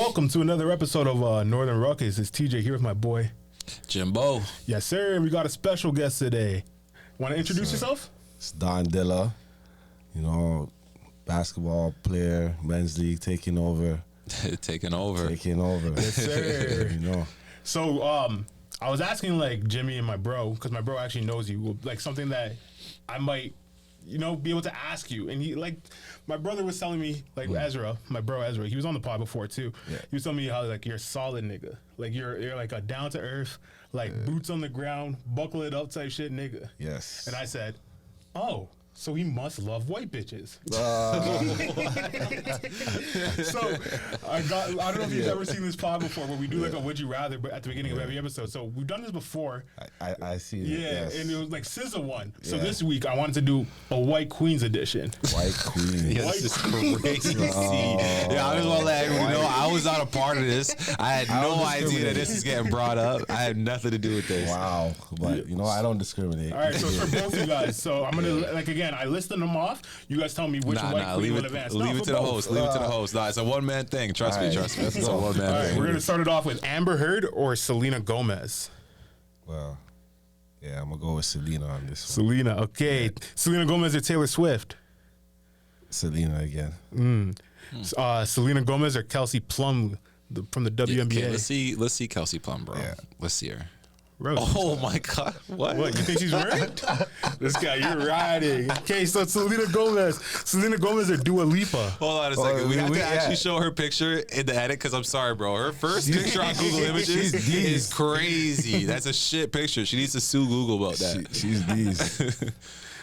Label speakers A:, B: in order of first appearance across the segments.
A: Welcome to another episode of Northern Ruckus. It's TJ here with my boy
B: Jimbo.
A: Yes, sir. And we got a special guest today. Want to introduce yourself?
C: It's Don Dilla, basketball player, men's league, taking over.
B: Taking over.
A: Yes, sir. So, I was asking like Jimmy and my bro, because my bro actually knows you, like something that I might, be able to ask you. And he, like, my brother was telling me, like Ezra, my bro Ezra, he was on the pod before too. Yeah. He was telling me how like you're a solid nigga, like you're like a down to earth, like boots on the ground, buckle it up type shit nigga.
C: Yes.
A: And I said, oh. So he must love white bitches. So I don't know if you've ever seen this pod before, but we do like a would you rather, but at the beginning of every episode. So we've done this before.
C: I see.
A: Yeah,
C: yes.
A: and it was like SZA one. So this week I wanted to do a White Queens edition.
C: White Queen.
B: Yeah, this is crazy. Yeah, I just want to let everyone know I was not a part of this. I had no idea that this is getting brought up. I had nothing to do with this.
C: Wow. But I don't discriminate.
A: All right, so it's for both of you guys. So I'm gonna again. I listed them off. You guys tell me which white queen will advance.
B: Leave it to the host. Leave it to the host. Nah, it's a one-man thing. Trust me. It's a one-man thing.
A: We're going to start it off with Amber Heard or Selena Gomez.
C: Well, yeah, I'm going to go with Selena on this one.
A: Selena, okay. Yeah. Selena Gomez or Taylor Swift?
C: Selena again.
A: Selena Gomez or Kelsey Plum from the WNBA?
B: Okay, let's see Kelsey Plum, bro. Yeah. Let's see her.
A: Rose.
B: Oh my God! What?
A: You think she's wearing? This guy, you're riding. Okay, so Selena Gomez or Dua Lipa?
B: Hold on a second. We have to actually show her picture in the edit because I'm sorry, bro. Her first picture on Google Images is crazy. That's a shit picture. She needs to sue Google about that.
C: She's these.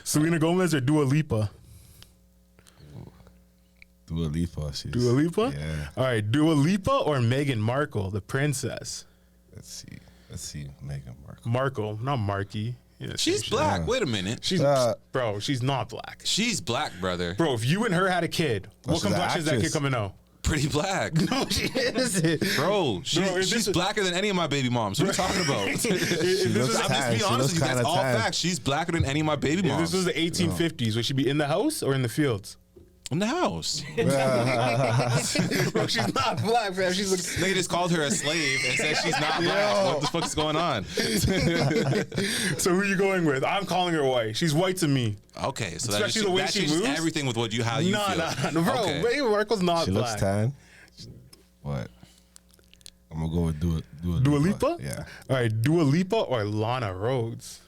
A: Selena Gomez or Dua Lipa?
C: Dua Lipa.
A: Dua Lipa?
C: Yeah.
A: All right, Dua Lipa or Meghan Markle, the princess?
C: Let's see, Meghan Markle.
A: Markle, not Markey. Yeah,
B: she's black. Wait a minute.
A: She's not black.
B: She's black, brother.
A: Bro, if you and her had a kid, what complexion is that kid coming out?
B: Pretty black.
A: No, she isn't.
B: Bro, she's blacker than any of my baby moms. What are you talking about? I'm just being honest with you. That's all facts. She's blacker than any of my baby moms.
A: If this was the 1850s, would she be in the house or in the fields?
B: In the house.
A: Bro, she's not black, bro.
B: They just called her a slave and said she's not black. What the fuck is going on?
A: So who are you going with? I'm calling her white. She's white to me.
B: Okay, so
A: especially the way she moves.
B: Everything with how you feel.
A: No, bro. Okay. Meghan Markle's not
C: she
A: black.
C: Looks tan. What? I'm gonna go with
A: Dua Lipa?
C: Yeah.
A: All right, Dua Lipa or Lana Rhoades?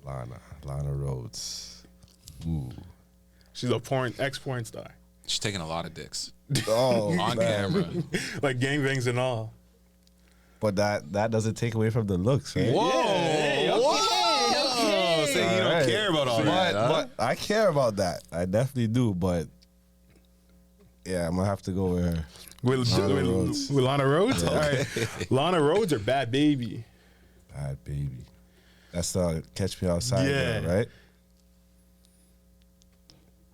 C: Lana Rhoades. Ooh.
A: She's a ex-porn star.
B: She's taking a lot of dicks.
C: Oh,
B: on camera.
A: Like gangbangs and all.
C: But that doesn't take away from the looks, right?
B: Whoa.
A: Yeah, okay.
B: So you don't care about all that,
C: but I care about that. I definitely do, but yeah, I'm going to have to go with her.
A: With Lana Rhoades?
C: Yeah.
A: All right. Lana Rhoades or Bad Baby?
C: Bad Baby. That's the Catch Me Outside girl, right?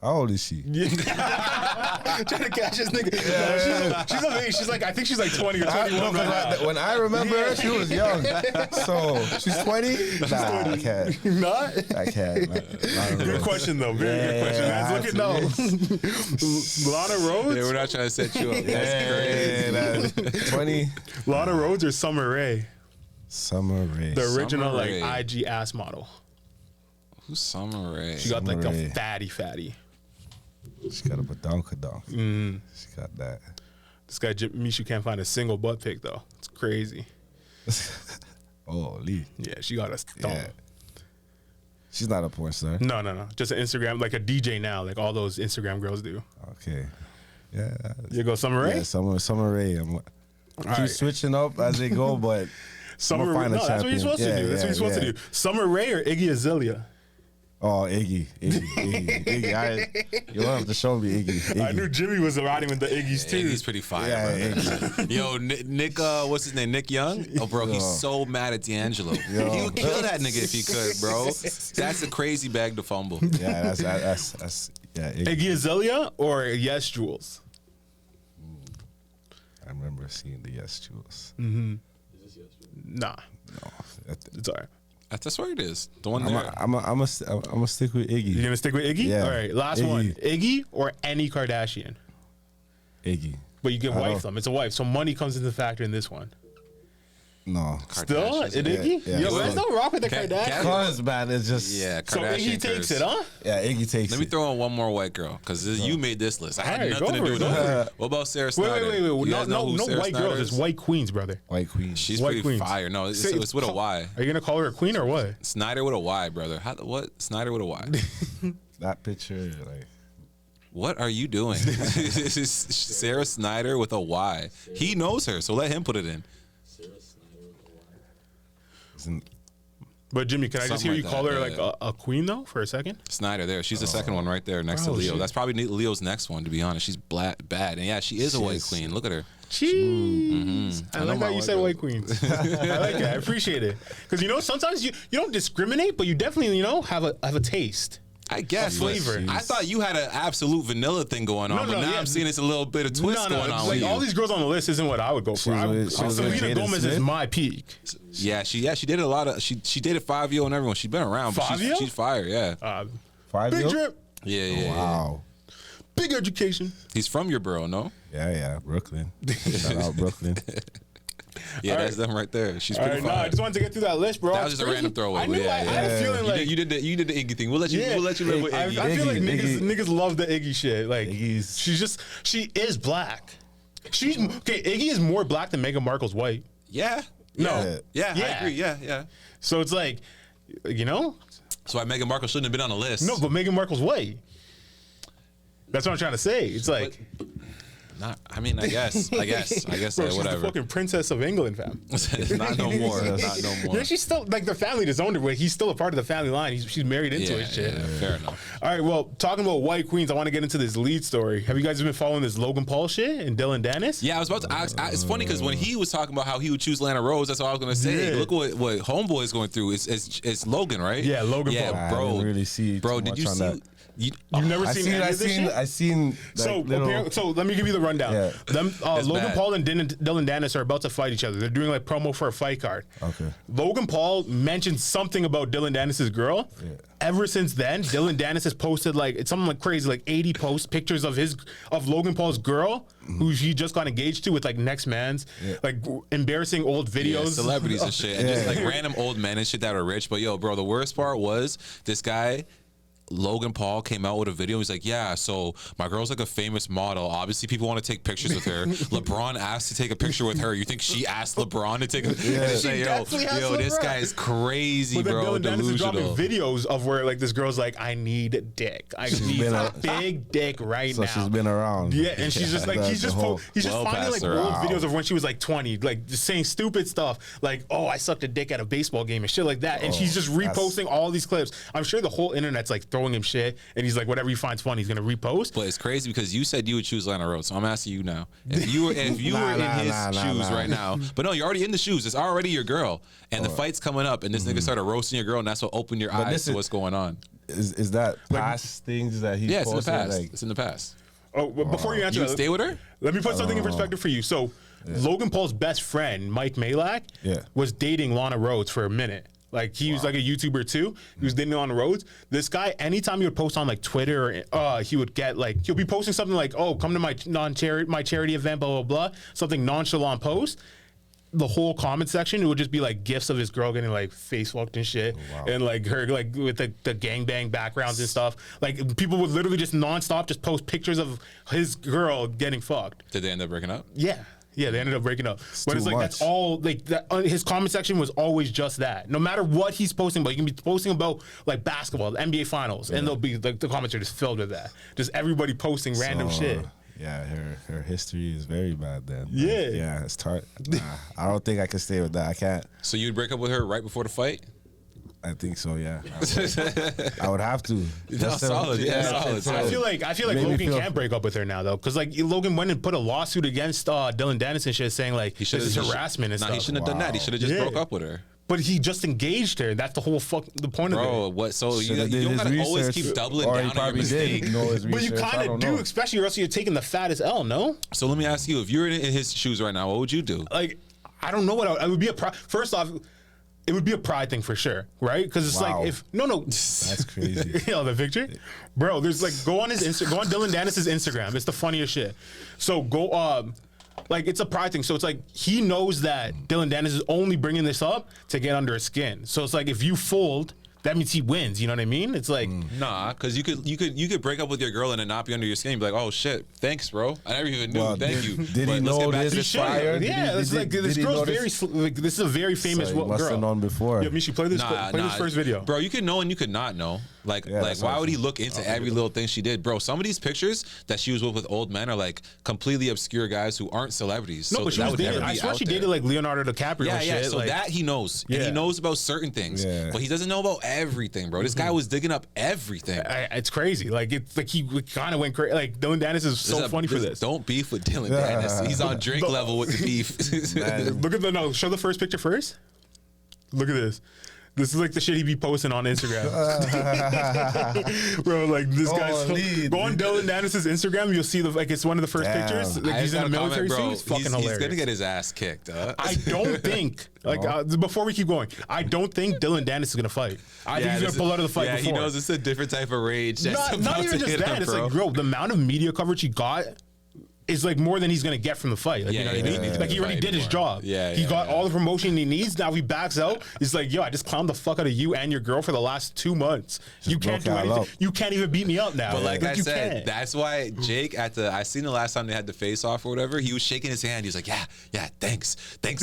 C: How old is she?
A: Yeah. Trying to catch this nigga. Yeah. She's amazing. She's like, I think she's like 20 or 21 right now.
C: When I remember her, she was young. So she's 20? Nah, I can't.
A: Not?
C: I can't.
A: Good question, though. Very good question. Let's look at those. Lana Rhoades?
B: Yeah, we're not trying to set you up. That's
C: crazy. 20.
A: Lana Rhoades or Summer Rae?
C: Summer Rae.
A: The original IG ass model.
B: Who's Summer Rae?
A: She got like a fatty.
C: She got a badonkadonk. She got that.
A: This guy Mishu can't find a single butt pic though. It's crazy.
C: Holy.
A: Yeah, she got a stomach. Yeah.
C: She's not a porn star.
A: No. Just an Instagram, like a DJ now, like all those Instagram girls do.
C: Okay. Yeah.
A: You go Summer Rae?
C: Yeah, Summer Rae. Keep switching up as they go, but
A: Summer Rae. No, that's what you're supposed to do. That's what you're supposed to do. Summer Rae or Iggy Azalea?
C: Oh, Iggy. You'll have to show me Iggy.
A: I knew Jimmy was riding with the Iggy's too.
B: Iggy's pretty fire, bro. Yo, Nick, what's his name? Nick Young? Oh, bro, he's so mad at D'Angelo. He would kill that nigga if he could, bro. That's a crazy bag to fumble.
C: Yeah, that's
A: Iggy Azalea or Yes Jules?
C: I remember seeing the Yes Jules.
A: Mm-hmm. Is this Yes Jules? Nah.
C: No.
A: It's all right.
B: That's where it is. The one there.
C: I'm gonna stick with Iggy.
A: You're gonna stick with Iggy?
C: Yeah.
A: All right, last one. Iggy or any Kardashian?
C: Iggy.
A: but you can wife them. It's a wife. So money comes into factor in this one.
C: No.
A: Still? Iggy?
C: Yeah.
A: Yo, let's not rock with the Kardashians.
C: Cause, man, it's just...
B: Yeah,
A: So
B: Kardashian
A: Iggy takes it, huh?
C: Yeah, Iggy takes it.
B: Let me throw in one more white girl, because you made this list. I had
A: Alright,
B: nothing to
A: go
B: do
A: for
B: with
A: it,
B: it. What about Sarah Snyder?
A: Wait.
B: You guys know who
A: No
B: Sarah
A: white
B: Snyder
A: girls.
B: is?
A: It's white queens, brother.
C: White Queen.
B: She's
A: White
B: pretty
A: queens.
B: fire. No, it's with a Y.
A: Are you going to call her a queen or what?
B: Snyder with a Y, brother. What? Snyder with a Y.
C: That picture, like...
B: What are you doing? This is Sarah Snyder with a Y. He knows her, so let him put it in.
A: But Jimmy, can I just hear
B: Something
A: you
B: like
A: call
B: that,
A: her
B: yeah.
A: like a queen though for a second?
B: Snyder there. She's the second one right there next to
A: Bro,
B: Leo.
A: she-
B: That's probably Leo's next one, to be honest. She's bad. And yeah, she is a white
C: She's-
B: queen. Look at her.
A: Jeez. I
B: know
A: like
B: my
A: how you
B: white
A: said
B: girl.
A: white queens. I like it. I appreciate it. Because sometimes you don't discriminate, but you definitely have a taste.
B: I guess.
A: A flavor.
B: I thought you had an absolute vanilla thing going on, but now I'm seeing it's a little bit of twist going on with
A: like
B: you.
A: all these girls on the list isn't what I would go for.
C: She was with
A: Selena
C: Jada
A: Gomez is
C: Smith?
A: my peak.
B: Yeah, she did a lot of. She dated Fabio and everyone. She's been around. But
A: Fabio?
B: she's fire. Yeah.
C: Five
A: Big
C: years?
A: drip,
B: Yeah.
C: Wow.
A: big education.
B: He's from your borough, no?
C: Yeah, Brooklyn. Shout out Brooklyn.
B: Yeah,
A: All
B: that's them right there. She's
A: All
B: pretty
A: right,
B: fire.
A: I just wanted to get through that list, bro.
B: That was
A: It's
B: just a
A: crazy.
B: random throwaway,
A: I knew.
B: but yeah,
A: I had a feeling like
B: you did the Iggy thing. We'll let you live with
A: I
B: Iggy.
A: feel like
C: Iggy.
A: niggas love the Iggy shit. Like
C: Iggy's-
A: she is black. Iggy is more black than Meghan Markle's white.
B: Yeah.
A: No.
B: Yeah,
A: Yeah.
B: I agree. Yeah.
A: So it's like,
B: So why Meghan Markle shouldn't have been on the list.
A: no, but Meghan Markle's white. That's what I'm trying to say. It's like,
B: I guess.
A: bro,
B: like,
A: she's
B: whatever.
A: the fucking princess of England, fam.
B: Not no more.
A: Yeah, she's still like the family disowned her, but he's still a part of the family line. She's married into it. Shit.
B: Yeah, fair enough.
A: All right, well, talking about white queens, I want to get into this lead story. Have you guys been following this Logan Paul shit and Dillon Danis?
B: Yeah, I was about to ask. It's funny because when he was talking about how he would choose Lana Rhodes, that's all I was gonna say.
A: Yeah.
B: Look what Homeboy is going through. It's Logan, right?
A: Yeah, Logan Paul.
C: I
B: bro.
C: didn't really see
B: Bro,
C: too
B: did
C: much
B: you
C: on
B: see?
C: that.
A: You've never seen any of this shit?
C: I seen
A: So,
C: like, little,
A: so let me give you the rundown.
C: Yeah.
A: Logan
B: bad.
A: Paul and Dillon Danis are about to fight each other. They're doing like promo for a fight card.
C: Okay.
A: Logan Paul mentioned something about Dillon Danis' girl.
C: Yeah.
A: Ever since then, Dillon Danis has posted it's something like crazy, like 80 posts, pictures of Logan Paul's girl, who he just got engaged to with like next man's, like embarrassing old
B: Yeah,
A: videos,
B: celebrities and shit, and just like random old men and shit that are rich. But yo, bro, the worst part was this guy. Logan Paul came out with a video. He's like, yeah, so my girl's like a famous model. Obviously, people want to take pictures with her. LeBron asked to take a picture with her. You think she asked LeBron to take a picture?
A: She definitely asked
B: This
A: LeBron.
B: guy is crazy,
A: But then
B: bro.
A: Dillon Danis is dropping
B: Delusional.
A: videos of where like this girl's like, I need dick. I need
C: been
A: a
C: a-
A: big dick right
C: So
A: now.
C: she's been around.
A: Yeah, and she's just like
C: That's
A: he's just
C: the whole-
B: well
A: finding like
B: past her.
A: old
C: Wow.
A: videos of when she was like 20, like just saying stupid stuff, like oh I sucked a dick at a baseball game and shit like that, and she's just reposting all these clips. I'm sure the whole internet's like throwing him shit, and he's like whatever he finds funny he's gonna repost.
B: But it's crazy because you said you would choose Lana Rhodes, so I'm asking you now. If you were in his shoes right now, but no, you're already in the shoes. It's already your girl, and the fight's coming up, and this nigga started roasting your girl, and that's what opened your eyes
C: this
B: to
C: is-
B: what's going on.
C: Is that past things that he
B: Yeah, it's in the
C: posted?
B: past.
C: Like,
B: It's in the past.
A: Oh, but before you answer,
B: You would
A: that,
B: stay with her?
A: let me put something in perspective for you. So Logan Paul's best friend Mike Malak was dating Lana Rhodes for a minute. Like he was like a YouTuber too. He was dating Lana Rhodes. This guy, anytime he would post on like Twitter, he would get like he'll be posting something like, "Oh, come to my charity event," blah blah blah, something nonchalant post. The whole comment section, it would just be like gifs of his girl getting like face fucked and shit, and like her like with the gangbang backgrounds and stuff. Like people would literally just nonstop just post pictures of his girl getting fucked.
B: Did they end up breaking up?
A: Yeah, they ended up breaking up. But it's
C: too
A: like that's
C: much.
A: all like that. His comment section was always just that. No matter what he's posting about, he can be posting about like basketball, the NBA finals, and they'll be like the comments are just filled with that. Just everybody posting random shit.
C: Yeah, her history is very bad then.
A: Yeah.
C: It's tart. Nah, I don't think I can stay with that. I can't.
B: So you'd break up with her right before the fight?
C: I think so. Yeah, I would have to.
B: Solid, yeah, solid.
A: I feel like
C: Made me
A: Logan
C: feel-
A: can't break up with her now though, because like Logan went and put a lawsuit against Dillon Danis and shit, saying like this is harassment and
B: Nah,
A: stuff.
B: he shouldn't have done that. He should have just
A: Yeah.
B: broke up with her.
A: But he just engaged her. That's the whole the point
B: Bro,
A: of it.
B: what? So you
C: Should've did
B: don't
C: his
B: gotta always
C: research,
B: keep doubling
C: or he
B: down on your
C: probably
B: mistake.
C: did know his
A: But you
C: research. I
A: kind
C: don't
A: of do,
C: know.
A: especially or else you're taking the fattest L. No,
B: So let me ask you: if you're in his shoes right now, what would you do?
A: like I don't know what I would be first off. it would be a pride thing for sure, right? Because it's
C: Wow.
A: like if no,
C: That's crazy.
A: you know the picture, bro. There's like go on Dillon Danis' Instagram. It's the funniest shit. So go like it's a pride thing. So it's like he knows that Dillon Danis is only bringing this up to get under his skin. So it's like if you fold, that means he wins. You know what I mean? It's like
B: Nah, because you could break up with your girl and then not be under your skin. Be like, oh shit, thanks, bro. I never even knew.
C: Well,
B: Thank
C: did-
B: you.
C: did
B: But
C: he
B: let's
C: know
B: get back
C: this
B: to this
C: is fire?
B: fight.
A: yeah, it's like this
C: did he
A: girl's
C: notice?
A: very like this is a very famous
C: So he must
A: girl.
C: have known before.
A: Yeah, Mishi, play this video.
B: Bro, you could know and you could not know. Like,
C: Yeah,
B: like
C: that's
B: why
C: awesome.
B: would he look into every little thing she did? Bro, some of these pictures that she was with old men are like completely obscure guys who aren't celebrities.
A: No,
B: so
A: but she
B: that
A: was
B: would
A: dating.
B: never
A: I
B: be
A: swear
B: out
A: she
B: there.
A: dated like Leonardo DiCaprio.
B: Yeah,
A: and
B: yeah.
A: shit.
B: So
A: like,
B: that he knows, and
A: Yeah.
B: he knows about certain things,
C: Yeah.
B: but he doesn't know about everything, bro. This guy was digging up everything.
A: it's crazy. Like it's like he kind of went crazy. Like Dillon Danis is so funny for this.
B: Don't beef with Dillon Danis. He's on Drake level with the beef.
A: Look at show the first picture first. Look at this. This is like the shit he be posting on Instagram. Bro, like this guy's
C: Holy.
A: go on Dillon Danis' Instagram, you'll see like it's one of the first
C: Damn.
A: pictures. Like
B: I
A: he's
B: just
A: in a
B: gotta
A: military
B: comment,
A: suit. It's fucking
B: he's
A: hilarious.
B: gonna get his ass kicked.
A: I don't think before we keep going, I don't think Dillon Danis is gonna fight. I think he's gonna pull out of the fight
B: Yeah,
A: before.
B: he knows it's a different type of rage. That's
A: not
B: about
A: even
B: to
A: just
B: hit
A: that.
B: him,
A: It's
B: bro.
A: like, bro, the amount of media coverage he got is like more than he's gonna get from the fight. Like,
B: Yeah,
A: you know
B: he
A: what I
B: doesn't
A: mean?
B: need to
A: Like he already
B: fight
A: did his
B: anymore.
A: job.
B: Yeah,
A: he
B: yeah,
A: got
B: yeah.
A: all the promotion he needs. Now he backs out. It's like, yo, I just clowned the fuck out of you and your girl for the last 2 months. You can't do
C: broke y'all
A: anything.
C: up.
A: You can't even beat me up now.
B: But like I
A: you
B: said,
A: can't.
B: that's why Jake I seen the last time they had the face off or whatever, he was shaking his hand. He was like, yeah, thanks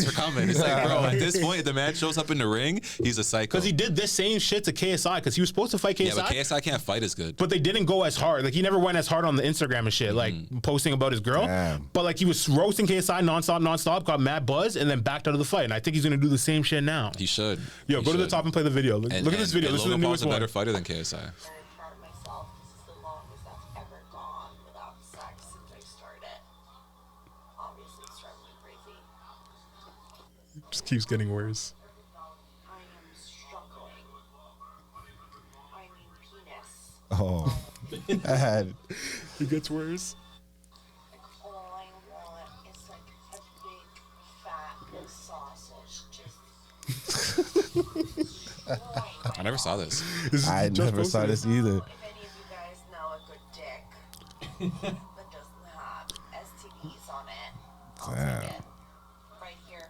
B: for coming. It's like, bro, at this point, if the man shows up in the ring, he's a psycho.
A: Because he did this same shit to KSI because he was supposed to fight KSI.
B: yeah, but KSI can't fight as good.
A: But they didn't go as hard. Like he never went as hard on the Instagram and shit, like posting about his girl.
C: Damn.
A: But like he was roasting KSI nonstop, got mad buzz, and then backed out of the fight. And I think he's gonna do the same shit now.
B: He should.
A: Yo,
B: He
A: go to the
B: should.
A: top and play the video. Look at this video.
B: And
A: This is the
B: Logan Paul's
A: newest
B: a
A: one.
B: better fighter than KSI.
D: Very proud of myself. This is the longest I've ever gone without sex since I started. Obviously, it's driving me crazy.
A: Just keeps getting worse.
D: I am struggling. I mean, penis.
C: Oh, bad.
A: It gets worse.
D: Like, all I want is like a big, fat sausage. Just.
B: I never saw this.
A: This is-
C: I
A: just
C: never saw
A: posted
C: this
A: it.
C: either.
D: If any of you guys know a good dick that doesn't have STDs on it, I'll
C: Damn.
D: take it. Right here.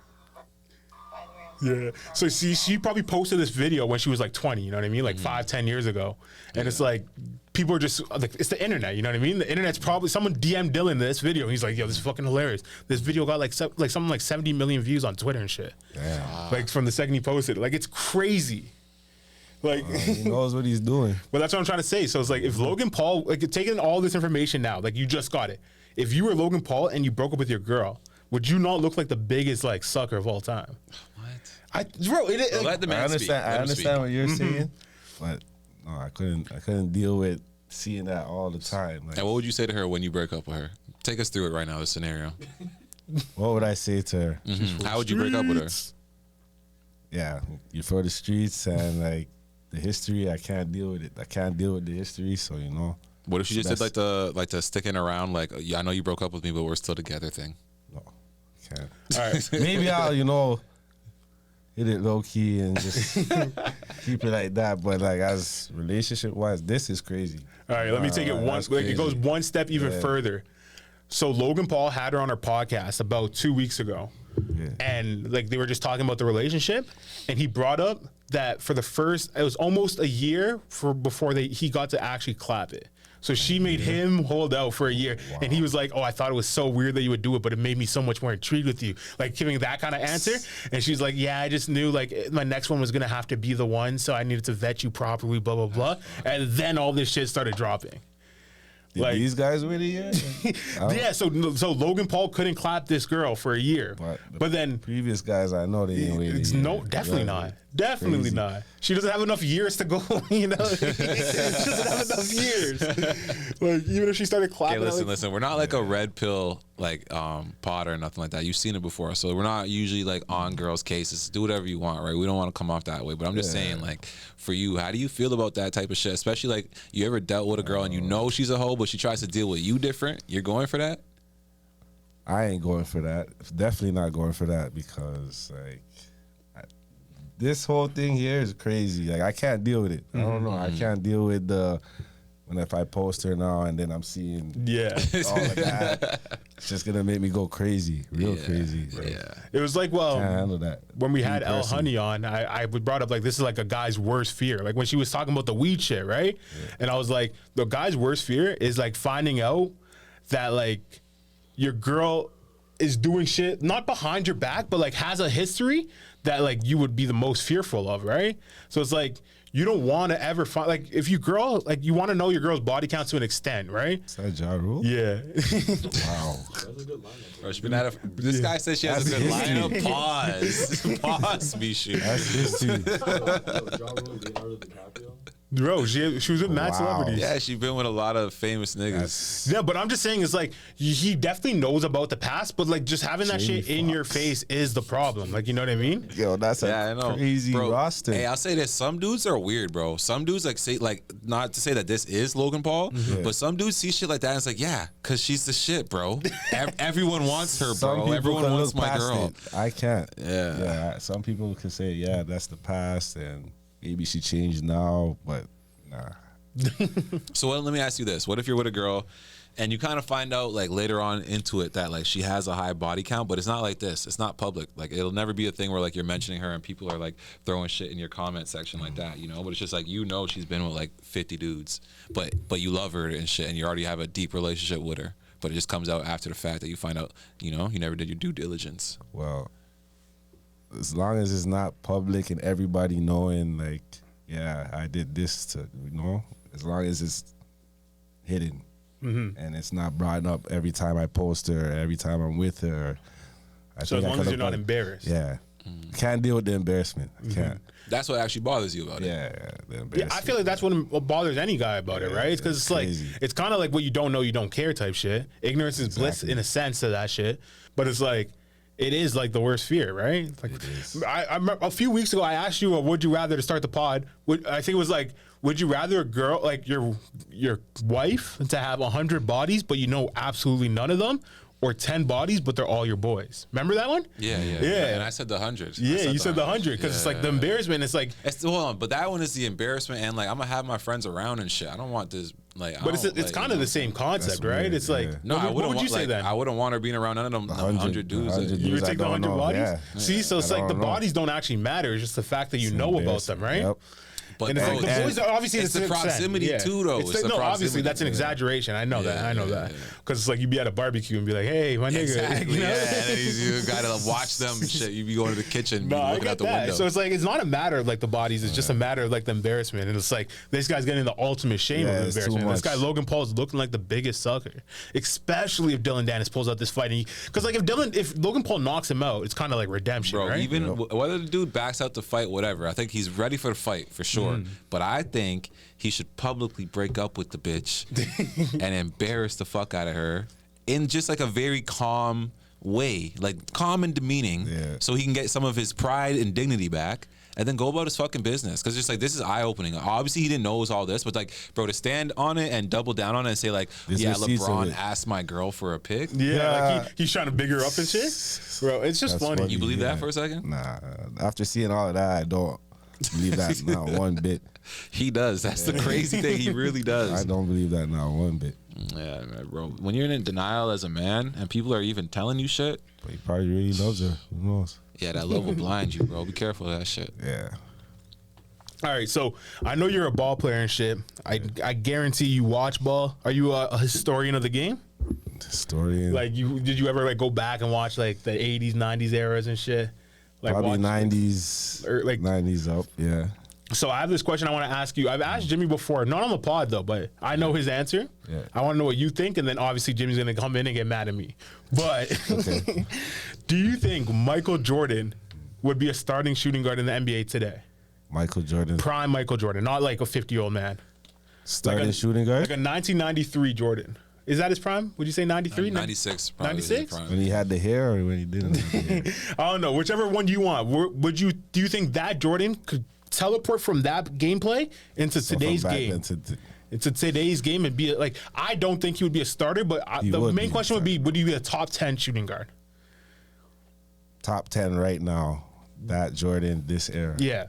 D: By the way, I'm
A: Yeah. So see, she probably posted this video when she was like 20. You know what I mean? Like 5-10 years ago. And it's like people are just like it's the internet. You know what I mean? The internet's probably someone DM'd Dillon this video. And he's like, yo, this is fucking hilarious. This video got like something like 70 million views on Twitter and shit.
C: Damn.
A: Like from the second he posted it. Like it's crazy. Like.
C: He knows what he's doing.
A: But that's what I'm trying to say. So it's like if Logan Paul, like taking all this information now, like you just got it. If you were Logan Paul and you broke up with your girl, would you not look like the biggest like sucker of all time?
B: What?
A: Bro,
B: Well, let the man
C: I understand.
B: speak. Let
C: I
B: him
C: understand
B: speak.
C: what you're saying, but no, I couldn't deal with seeing that all the time. Like,
B: And what would you say to her when you break up with her? Take us through it right now, the scenario.
C: what would I say to her?
B: How would you break up with her?
C: Yeah, you for the streets and like the history. I can't deal with it. I can't deal with the history. So you know,
B: What if she just did
C: That's-
B: like the sticking around, like, yeah, I know you broke up with me, but we're still together thing?
C: no, can't.
A: All right.
C: Maybe I'll hit it low key and just keep it like that. But like as relationship wise, this is crazy.
A: All right, let me take it one.
C: That's
A: Like it goes
C: crazy.
A: one step even
C: Yeah.
A: further. So Logan Paul had her on her podcast about 2 weeks ago,
C: Yeah.
A: and like they were just talking about the relationship, and he brought up that for the first, it was almost a year before he got to actually clap it. So she made him hold out for a year, and he was like, "Oh, I thought it was so weird that you would do it, but it made me so much more intrigued with you." Like giving that kind of answer, and she's like, "Yeah, I just knew like my next one was gonna have to be the one, so I needed to vet you properly." Blah blah blah, and then all this shit started dropping.
C: Did
A: Like-
C: these guys wait a year?
A: Yeah, so Logan Paul couldn't clap this girl for a year, but then
C: previous guys I know they ain't waiting.
A: it's definitely not. Definitely
C: Crazy.
A: not. She doesn't have enough years to go, you know? She doesn't have enough years. Like, even if she started clapping.
B: Okay, listen. We're not like a red pill like pod or nothing like that. You've seen it before, so we're not usually like on girls' cases. Do whatever you want, right? We don't want to come off that way. But I'm just saying, like, for you, how do you feel about that type of shit? Especially like you ever dealt with a girl and you know she's a hoe, but she tries to deal with you different. You're going for that?
C: I ain't going for that. Definitely not going for that because like this whole thing here is crazy. Like I can't deal with it. I don't know. I can't deal with when if I post her now and then I'm seeing all of that. It's just gonna make me go crazy, real crazy.
B: Yeah.
A: It was like,
C: Can't handle that.
A: when we had El
C: personally.
A: Honey on, I brought up like this is like a guy's worst fear. Like when she was talking about the weed shit, right? And I was like, the guy's worst fear is like finding out that like your girl is doing shit not behind your back, but like has a history that like you would be the most fearful of, right? So it's like you don't want to ever find like if you girl like you want to know your girl's body count to an extent, right?
C: Is that Ja Rule?
A: Yeah.
C: Wow.
B: Bro, she been at this guy says she has a good lineup. Pause, Mishu.
C: That's history.
A: Bro, she was with mad
C: Wow.
A: celebrities.
B: Yeah, she been with a lot of famous niggas.
A: Yeah, but I'm just saying, it's like he definitely knows about the past, but like just having that
C: Jamie
A: shit in your
C: Foxx.
A: face is the problem. Like, you know what I mean?
C: Yo, that's
B: Yeah, I
C: a
B: know.
C: crazy
B: Bro,
C: roster.
B: Hey, I'll say this: some dudes are weird, bro. Some dudes like say like not to say that this is Logan Paul, but some dudes see shit like that and it's like, yeah, cause she's the shit, bro. Everyone wants her,
C: Some
B: bro.
C: people
B: Everyone
C: can
B: wants
C: look
B: my
C: past
B: girl.
C: it. I can't.
B: Yeah.
C: Some people can say, yeah, that's the past, and maybe she changed now, but nah.
B: So let me ask you this: what if you're with a girl and you kind of find out like later on into it that like she has a high body count, but it's not like this. It's not public. Like it'll never be a thing where like you're mentioning her and people are like throwing shit in your comment section like that, you know. But it's just like she's been with like 50 dudes, but you love her and shit, and you already have a deep relationship with her. But it just comes out after the fact that you find out, you never did your due diligence.
C: Well, as long as it's not public and everybody knowing, like, yeah, I did this to, as long as it's hidden and it's not brought up every time I post her, every time I'm with her.
A: So as long as you're not embarrassed.
C: Yeah. Can't deal with the embarrassment. I can't.
B: That's what actually bothers you about it.
C: Yeah, the
A: Yeah,
C: embarrassment.
A: I feel like that's what bothers any guy about it, right? It's because it's like
C: crazy.
A: it's kind of like what you don't know, you don't care type shit. Ignorance is bliss in a sense to that shit, but it's like it is like the worst fear, right? It's like,
C: It is.
A: I remember a few weeks ago I asked you, "Would you rather to start the pod?" I think it was like, would you rather a girl like your wife to have 100 bodies, but you know absolutely none of them? Or 10 bodies, but they're all your boys. Remember that one?
B: Yeah. And I said the 100.
A: Yeah, you said the 100 because it's like the embarrassment. It's like,
B: Hold on, but that one is the embarrassment, and like I'm gonna have my friends around and shit. I don't want this. Like,
A: but it's kind of the same concept,
C: That's
A: right?
C: weird,
A: It's like,
C: yeah.
B: No,
A: what would you say
B: like,
A: then?
B: I wouldn't want her being around none of them 100 dudes.
C: 100
A: You would
C: dudes I
A: take the
C: don't
A: 100
C: know,
A: bodies?
C: yeah.
A: See, so it's
C: I
A: like the
C: don't know.
A: bodies don't actually matter. It's just the fact that you
C: It's
A: know about them,
C: embarrassing.
A: right?
C: Yep.
B: But
A: And it's
B: bro,
A: like the
B: and
A: boys are obviously
B: it's the
A: 100%.
B: proximity
A: Yeah.
B: too, though.
A: It's
B: It's the
A: no, obviously
B: proximity.
A: that's an exaggeration. I know that.
B: Yeah,
A: I know that because it's like you'd be at a barbecue and be like, "Hey, my nigga,"
B: Exactly.
A: you know?
B: Yeah, and then you gotta watch them and shit. You be going to the kitchen, be
A: No, I
B: looking
A: get
B: out the
A: that.
B: window.
A: So it's like it's not a matter of like the bodies; it's just a matter of like the embarrassment. And it's like this guy's getting the ultimate shame
C: Yeah,
A: of
C: it's too
A: embarrassment. This
C: much.
A: guy Logan Paul is looking like the biggest sucker, especially if Dillon Danis pulls out this fight. Because like if Logan Paul knocks him out, it's kind of like redemption,
B: Bro,
A: right?
B: even whether the dude backs out the fight, whatever, I think he's ready for the fight for sure. But I think he should publicly break up with the bitch and embarrass the fuck out of her in just like a very calm way, like calm and demeaning, so he can get some of his pride and dignity back. And then go about his fucking business. Because just like, this is eye-opening. Obviously, he didn't know it was all this. But like, bro, to stand on it and double down on it and say like,
C: There's
B: yeah,
C: receipts of
B: LeBron
C: it.
B: asked my girl for a pic.
A: Yeah, like he's trying to big her up and shit. Bro, it's just
C: That's
A: funny.
C: funny.
B: You believe
C: Yeah.
B: that for a second?
C: Nah, after seeing all of that, I don't believe that not one bit.
B: He does. That's the crazy thing. He really does.
C: I don't believe that not one bit.
B: Yeah, man, bro. When you're in denial as a man and people are even telling you shit,
C: But he probably really loves her. Who knows?
B: yeah, that love will blind you, bro. Be careful of that shit.
C: Yeah.
A: All right, so I know you're a ball player and shit. I guarantee you watch ball. Are you a historian of the game?
C: Historian.
A: Like did you ever like go back and watch like the 80s, 90s eras and shit? Like
C: Probably
A: watch-
C: 90s.
A: or, like-
C: 90s up. Yeah.
A: So I have this question I want to ask you. I've asked Jimmy before, not on the pod though, but I know his answer.
C: Yeah.
A: I want to know what you think, and then obviously Jimmy's gonna come in and get mad at me. But do you think Michael Jordan would be a starting shooting guard in the NBA today?
C: Michael Jordan.
A: Prime Michael Jordan, not like a 50-year-old man.
C: Starting
A: like a-
C: shooting guard.
A: Like a 1993 Jordan. Is that his prime? Would you say 93?
B: 96, probably.
A: 96?
B: Prime.
C: when he had the hair or when he didn't have the hair?
A: I don't know. Whichever one you want. Do you think that Jordan could teleport from that gameplay into
C: So
A: today's
C: from back
A: game?
C: then to
A: Into today's game and be like, I don't think he would be a starter, but
C: He
A: the
C: would
A: main
C: be a
A: question would be, would he be a top 10 shooting guard?
C: top 10 right now. that Jordan this era.
A: Yeah.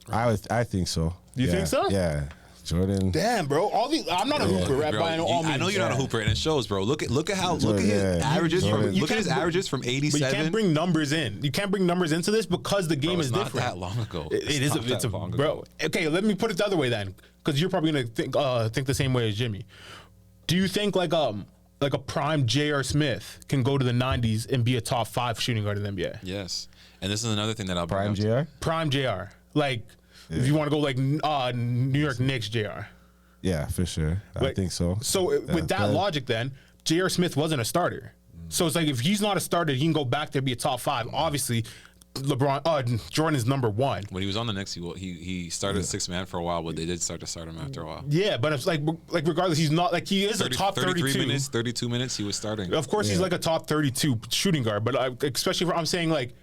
C: I think so.
A: You think so?
C: Yeah. Jordan.
A: Damn, bro. I'm not a hooper, right?
B: Bro,
A: By all means.
B: I know you're not a hooper, and it shows, bro. Look at his
C: Yeah.
B: averages
C: Jordan.
B: from look at his averages from
A: But you
B: 87.
A: can't bring numbers in. You can't bring numbers into this because the game
B: Bro,
A: is
B: it's not
A: different.
B: that long ago.
A: It is.
B: Not
A: It's
B: that
A: a
B: long
A: bro.
B: ago.
A: Okay, let me put it the other way then, because you're probably gonna think the same way as Jimmy. Do you think like a prime J.R. Smith can go to the 90s and be a top 5 shooting guard in the NBA?
B: Yes, and this is another thing that I'll bring
C: Prime
B: up.
C: JR?
A: Prime J.R. Like if you want to go like New York Knicks J.R.
C: Yeah, for sure. I
A: Like,
C: think so.
A: So with that logic, then J.R. Smith wasn't a starter. So it's like if he's not a starter, he can go back there and be a top 5. Obviously, Jordan is number 1.
B: When he was on the Knicks, he started 6 man for a while, but they did start to start him after a while.
A: Yeah, but it's like regardless, he's not like he is a top
B: 33
A: 32
B: minutes, 32 minutes, he was starting.
A: Of course, he's like a top 32 shooting guard, but especially I'm saying like.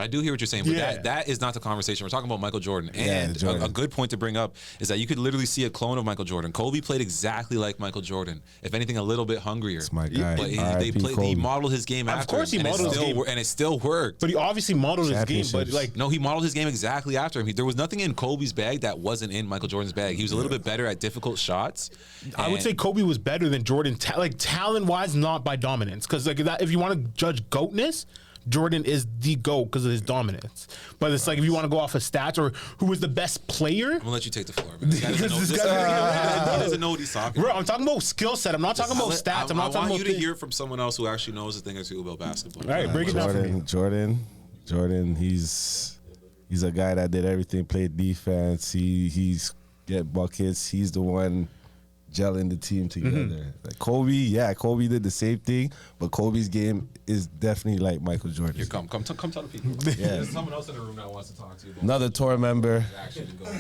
B: I do hear what you're saying, but
A: Yeah.
B: that is not the conversation. We're talking about Michael Jordan.
C: Yeah,
B: And
C: Jordan.
B: a good point to bring up is that you could literally see a clone of Michael Jordan. Kobe played exactly like Michael Jordan. If anything, a little bit hungrier.
C: It's my guy.
B: But he
C: R.I.P. Kobe.
B: modeled his game after
A: course
B: him,
A: he modeled his game.
B: and it still worked.
A: But he obviously modeled his game, but
C: Championships.
A: like
B: No, he modeled his game exactly after him. There was nothing in Kobe's bag that wasn't in Michael Jordan's bag. He was a little bit better at difficult shots.
A: I would
B: And-
A: say Kobe was better than Jordan, talent wise, not by dominance. Because like that, if you want to judge goatness, Jordan is the GOAT because of his dominance. But it's like if you want to go off of stats or who was the best player,
B: I'm gonna let you take the floor, man. This guy doesn't know,
A: This
B: this
A: guy
B: guy- he doesn't know what he's talking
A: bro,
B: about.
A: I'm talking about skill set. I'm not talking about stats. I'm not
B: I
A: talking
B: want
A: about
B: you to hear it from someone else who actually knows a thing or two about basketball.
A: All right, break it down for me.
C: Jordan, he's a guy that did everything, played defense. He's get buckets. He's the one gelling the team together. Like Kobe did the same thing, but Kobe's game is definitely like Michael Jordan.
B: Here, come tell the people.
C: Yeah.
B: There's someone else in the room that wants to talk to you about
C: Another tour member.
B: actually go.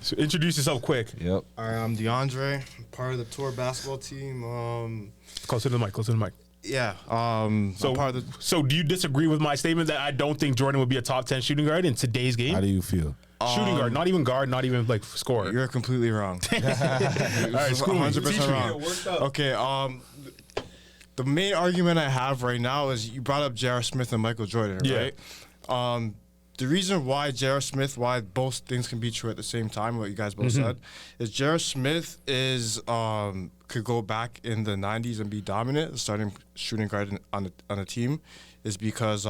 A: So introduce yourself quick.
C: Yep.
E: All right, I'm DeAndre, part of the tour basketball team.
A: Close to the mic. Close to the mic.
E: Yeah.
A: So,
E: I'm part of the.
A: so do you disagree with my statement that I don't think Jordan would be a top 10 shooting guard in today's game?
C: How do you feel?
A: Shooting guard, not even guard, not even like scorer.
E: You're completely wrong.
A: All right, school me.
E: 100%
A: Teach me.
E: wrong. Okay. The main argument I have right now is you brought up J.R. Smith and Michael Jordan,
A: Yeah.
E: right? The reason why J.R. Smith, why both things can be true at the same time, what you guys both said, is J.R. Smith could go back in the 90s and be dominant, starting shooting guard on a team, is because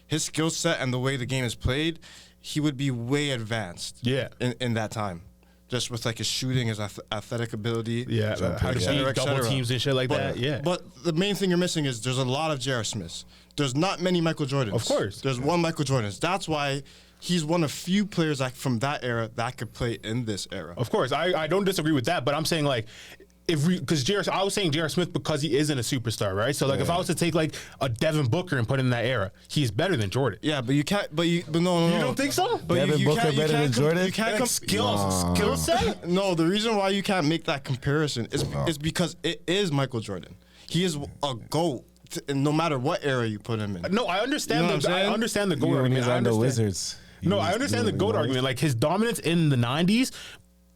E: his skill set and the way the game is played, he would be way advanced.
A: Yeah.
E: In that time, just with like his shooting, his athletic ability.
A: Yeah, how to
E: et cetera,
A: beat
E: et
A: double
E: cetera.
A: teams and shit like
E: But-
A: that. Yeah.
E: But the main thing you're missing is there's a lot of J.R. Smiths. There's not many Michael Jordans.
A: Of course.
E: There's one Michael Jordans. That's why he's one of few players from that era that could play in this era.
A: Of course, I don't disagree with that, but I'm saying like because I was saying J.R. Smith because he isn't a superstar, right? So like if I was to take like a Devin Booker and put him in that era, he's better than Jordan.
E: Yeah, but you can't. But no.
A: You don't think so?
E: But
C: Devin Booker better than Jordan?
E: You can't
A: Like skill set?
E: No, the reason why you can't make that comparison is because it is Michael Jordan. He is a GOAT, no matter what era you put him in.
A: No, I understand
E: You know what I'm
A: I
E: saying?
A: understand the GOAT
C: Even when
A: argument.
C: he's
A: I
C: on the
A: understand.
C: Wizards.
A: No, I understand the GOAT argument. Like his dominance in the 90s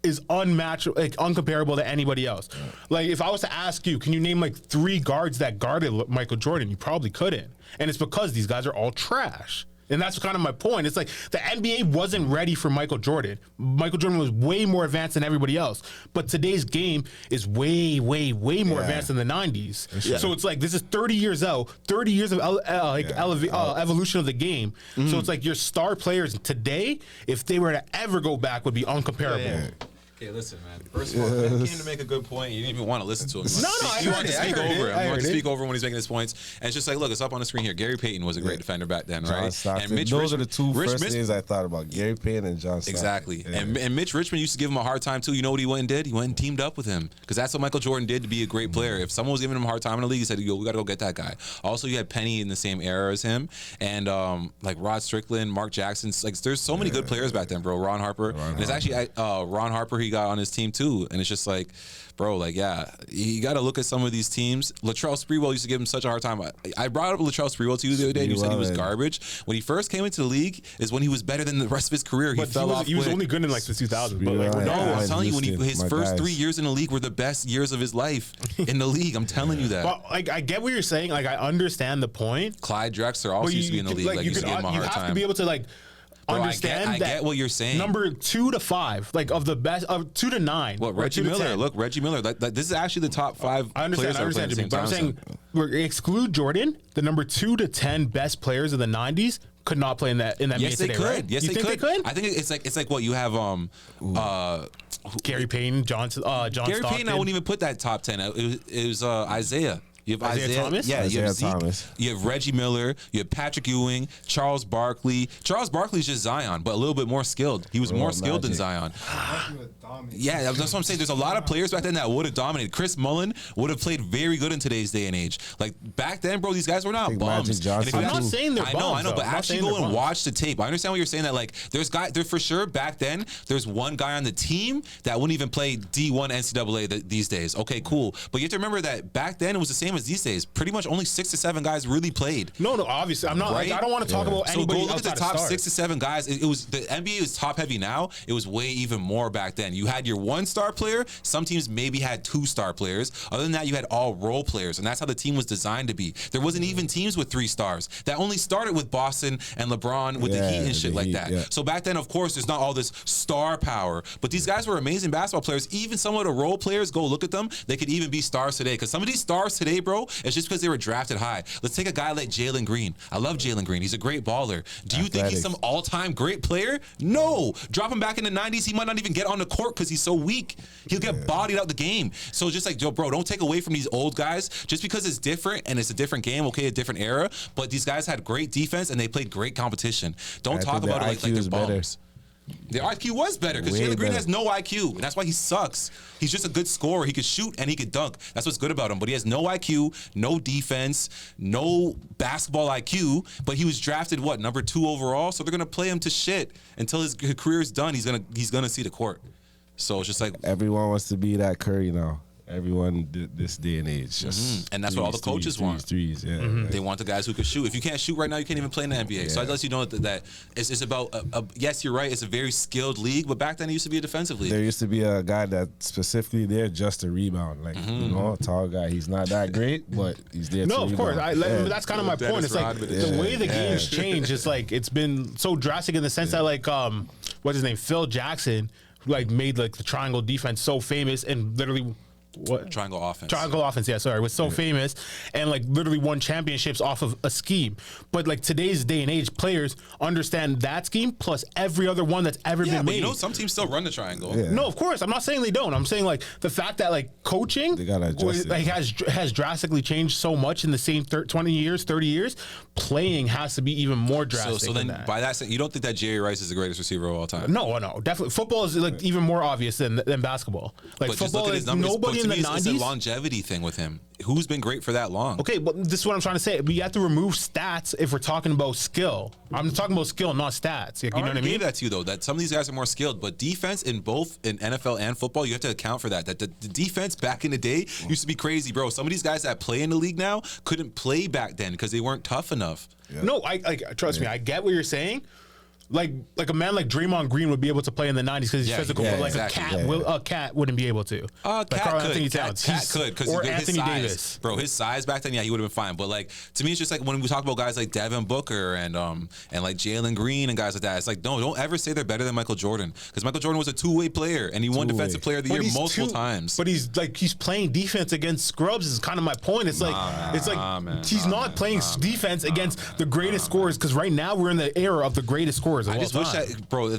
A: is unmatched, like uncomparable to anybody else. Like if I was to ask you, can you name like 3 guards that guarded Michael Jordan? You probably couldn't. And it's because these guys are all trash. And that's kind of my point. It's like the NBA wasn't ready for Michael Jordan. Michael Jordan was way more advanced than everybody else. But today's game is way, way, way more advanced than the 90s. So it's like this is 30 years out, 30 years of evolution of the game. So it's like your star players today, if they were to ever go back, would be uncomparable.
B: Okay, listen, man. First of all, Ben came to make a good point. You didn't even want to listen to him.
A: I
B: You
A: heard
B: want to
A: it, I
B: speak
A: heard it,
B: over him.
A: I
B: You want
A: heard
B: to
A: it.
B: speak over him when he's making his points. And it's just like, look, it's up on the screen here. Gary Payton was a great defender back then,
C: John
B: right?
C: Stockton.
B: And Mitch
C: Those are the
B: Richmond-
C: two first
B: Mitch-
C: names I thought about: Gary Payton and John Stockton.
B: Exactly.
C: Yeah.
B: And Mitch Richmond used to give him a hard time too. You know what he went and did? He went and teamed up with him because that's what Michael Jordan did to be a great player. If someone was giving him a hard time in the league, he said, "Yo, we got to go get that guy." Also, you had Penny in the same era as him, and like Rod Strickland, Mark Jackson. Like, there's so many good players back then, bro. Ron Harper. And it's actually Ron Harper. he got on his team too. And it's just like, bro, like, yeah, you got to look at some of these teams. Latrell Sprewell used to give him such a hard time. I brought up Latrell Sprewell to you the other day, and you said he was garbage. When he first came into the league is when he was better than the rest of his career. He fell off.
A: He was only good in like the 2000s. But like,
B: no, I'm telling you, his first 3 years in the league were the best years of his life in the league. I'm telling you that.
A: Well, like, I get what you're saying. Like, I understand the point.
B: Clyde Drexler also used to be in the league. Like, you used to give him a hard time.
A: You have to be able to, like,
B: Bro,
A: understand
B: I get what you're saying.
A: Number 2 to 5, like of the best, of 2 to 9.
B: What, Reggie Miller? Look, Reggie Miller. Like, this is actually the top 5
A: I understand,
B: players that are playing at the same
A: but I'm
B: time.
A: saying, exclude Jordan, the number 2 to 10 best players of the 90s could not play in that
B: Yes, they
A: today,
B: could.
A: right?
B: Yes,
A: you
B: they
A: think
B: could.
A: they could?
B: I think it's like what you have.
A: Gary Payton, John
B: Gary
A: Stockton.
B: Payton, I wouldn't even put that top 10. It was Isaiah. You have
A: Isaiah Thomas?
B: Yeah, you have
C: Isaiah
B: Zeke,
C: Thomas.
B: you have Reggie Miller, you have Patrick Ewing, Charles Barkley. Charles Barkley's just Zion, but a little bit more skilled. He was more skilled than Zion. Yeah, that's what I'm saying. There's a lot of players back then that would have dominated. Chris Mullin would have played very good in today's day and age. Like back then, bro, these guys were not bums.
C: Magic Johnson.
A: I'm not saying they're
B: I
A: bums.
B: know,
A: though.
B: but
A: I'm not
B: actually
A: saying
B: go
A: they're
B: and
A: bums.
B: watch the tape. I understand what you're saying. That like there's for sure back then. There's one guy on the team that wouldn't even play D1 NCAA these days. Okay, cool. But you have to remember that back then it was the same as these days. Pretty much only 6 to 7 guys really played.
A: No, obviously, I'm not.
B: Right?
A: Like, I don't want to talk about
B: So
A: anybody
B: go look at the
A: outside of
B: top
A: stars.
B: 6 to 7 guys. It was the NBA is top heavy now. It was way even more back then. You had your 1-star player. Some teams maybe had 2-star players. Other than that, you had all role players, and that's how the team was designed to be. There wasn't even teams with 3 stars. That only started with Boston and LeBron with the Heat and shit like that.
C: Yeah.
B: So back then, of course, there's not all this star power, but these guys were amazing basketball players. Even some of the role players, go look at them. They could even be stars today. Because some of these stars today, bro, it's just because they were drafted high. Let's take a guy like Jalen Green. I love Jalen Green. He's a great baller. Do you think he's some all-time great player? No. Drop him back in the 90s, he might not even get on the court because he's so weak. He'll get bodied out the game. So just like, yo, bro, don't take away from these old guys just because it's different and it's a different game, okay, a different era. But these guys had great defense and they played great competition. Don't talk about it like they're bums. The IQ was better because Jalen Green has no IQ, and that's why he sucks. He's just a good scorer. He could shoot and he could dunk. That's what's good about him. But he has no IQ, no defense, no basketball IQ. But he was drafted number 2 overall. So they're gonna play him to shit until his career is done. He's gonna see the court. So it's just like
C: Everyone wants to be that Curry now. Everyone this day and age. Just
B: and that's what all the coaches want.
C: Threes, yeah.
B: They want the guys who can shoot. If you can't shoot right now, you can't even play in the NBA. So that lets you know that it's about. Yes, you're right. It's a very skilled league, but back then it used to be a defensive league.
C: There used to be a guy that specifically there just to rebound, like you know, a tall guy. He's not that great, but he's there.
A: No,
C: to
A: of course.
C: rebound.
A: That's kind of my point. It's like
B: Rodman.
A: the way the game's changed. It's like it's been so drastic in the sense that like what's his name, Phil Jackson, like made like the triangle defense so famous and literally. What
B: Triangle offense.
A: Triangle offense, yeah, sorry, was so famous and like literally won championships off of a scheme. But like today's day and age, players understand that scheme plus every other one that's ever been
B: but
A: made.
B: you know, some teams still run the triangle.
C: Yeah.
A: No, of course, I'm not saying they don't. I'm saying like the fact that like coaching
C: They gotta adjust it.
A: like has drastically changed so much in the same 20 years, 30 years. Playing has to be even more drastic.
B: So then,
A: than that.
B: by that, you don't think that Jerry Rice is the greatest receiver of all time?
A: No, definitely. Football is like even more obvious than basketball. Like
B: But just
A: football,
B: look at his
A: like,
B: numbers.
A: nobody
B: But
A: in
B: to
A: the
B: me, it's a
A: 90s.
B: longevity thing with him. Who's been great for that long?
A: Okay, but this is what I'm trying to say. We have to remove stats if we're talking about skill. I'm talking about skill, not stats. You know what I mean?
B: gave that to you though. That some of these guys are more skilled, but defense in both in NFL and football, you have to account for that. That the defense back in the day used to be crazy, bro. Some of these guys that play in the league now couldn't play back then because they weren't tough enough.
C: Yeah.
A: No, I trust me. I get what you're saying. Like a man like Draymond Green would be able to play in the 90s because he's physical, but like
B: exactly.
A: a cat wouldn't be able to.
B: Cat could because
A: or
B: his
A: Anthony
B: size.
A: Davis.
B: Bro, his size back then, he would have been fine. But like to me, it's just like when we talk about guys like Devin Booker and like Jalen Green and guys like that, it's like don't ever say they're better than Michael Jordan because Michael Jordan was a 2-way player and he won Defensive Player of the Year multiple times.
A: But he's playing defense against scrubs. Is kind of my point. It's he's not playing defense against the greatest scorers because right now we're in the era of the greatest scorers. Of
B: I just
A: all
B: wish
A: time.
B: that, bro.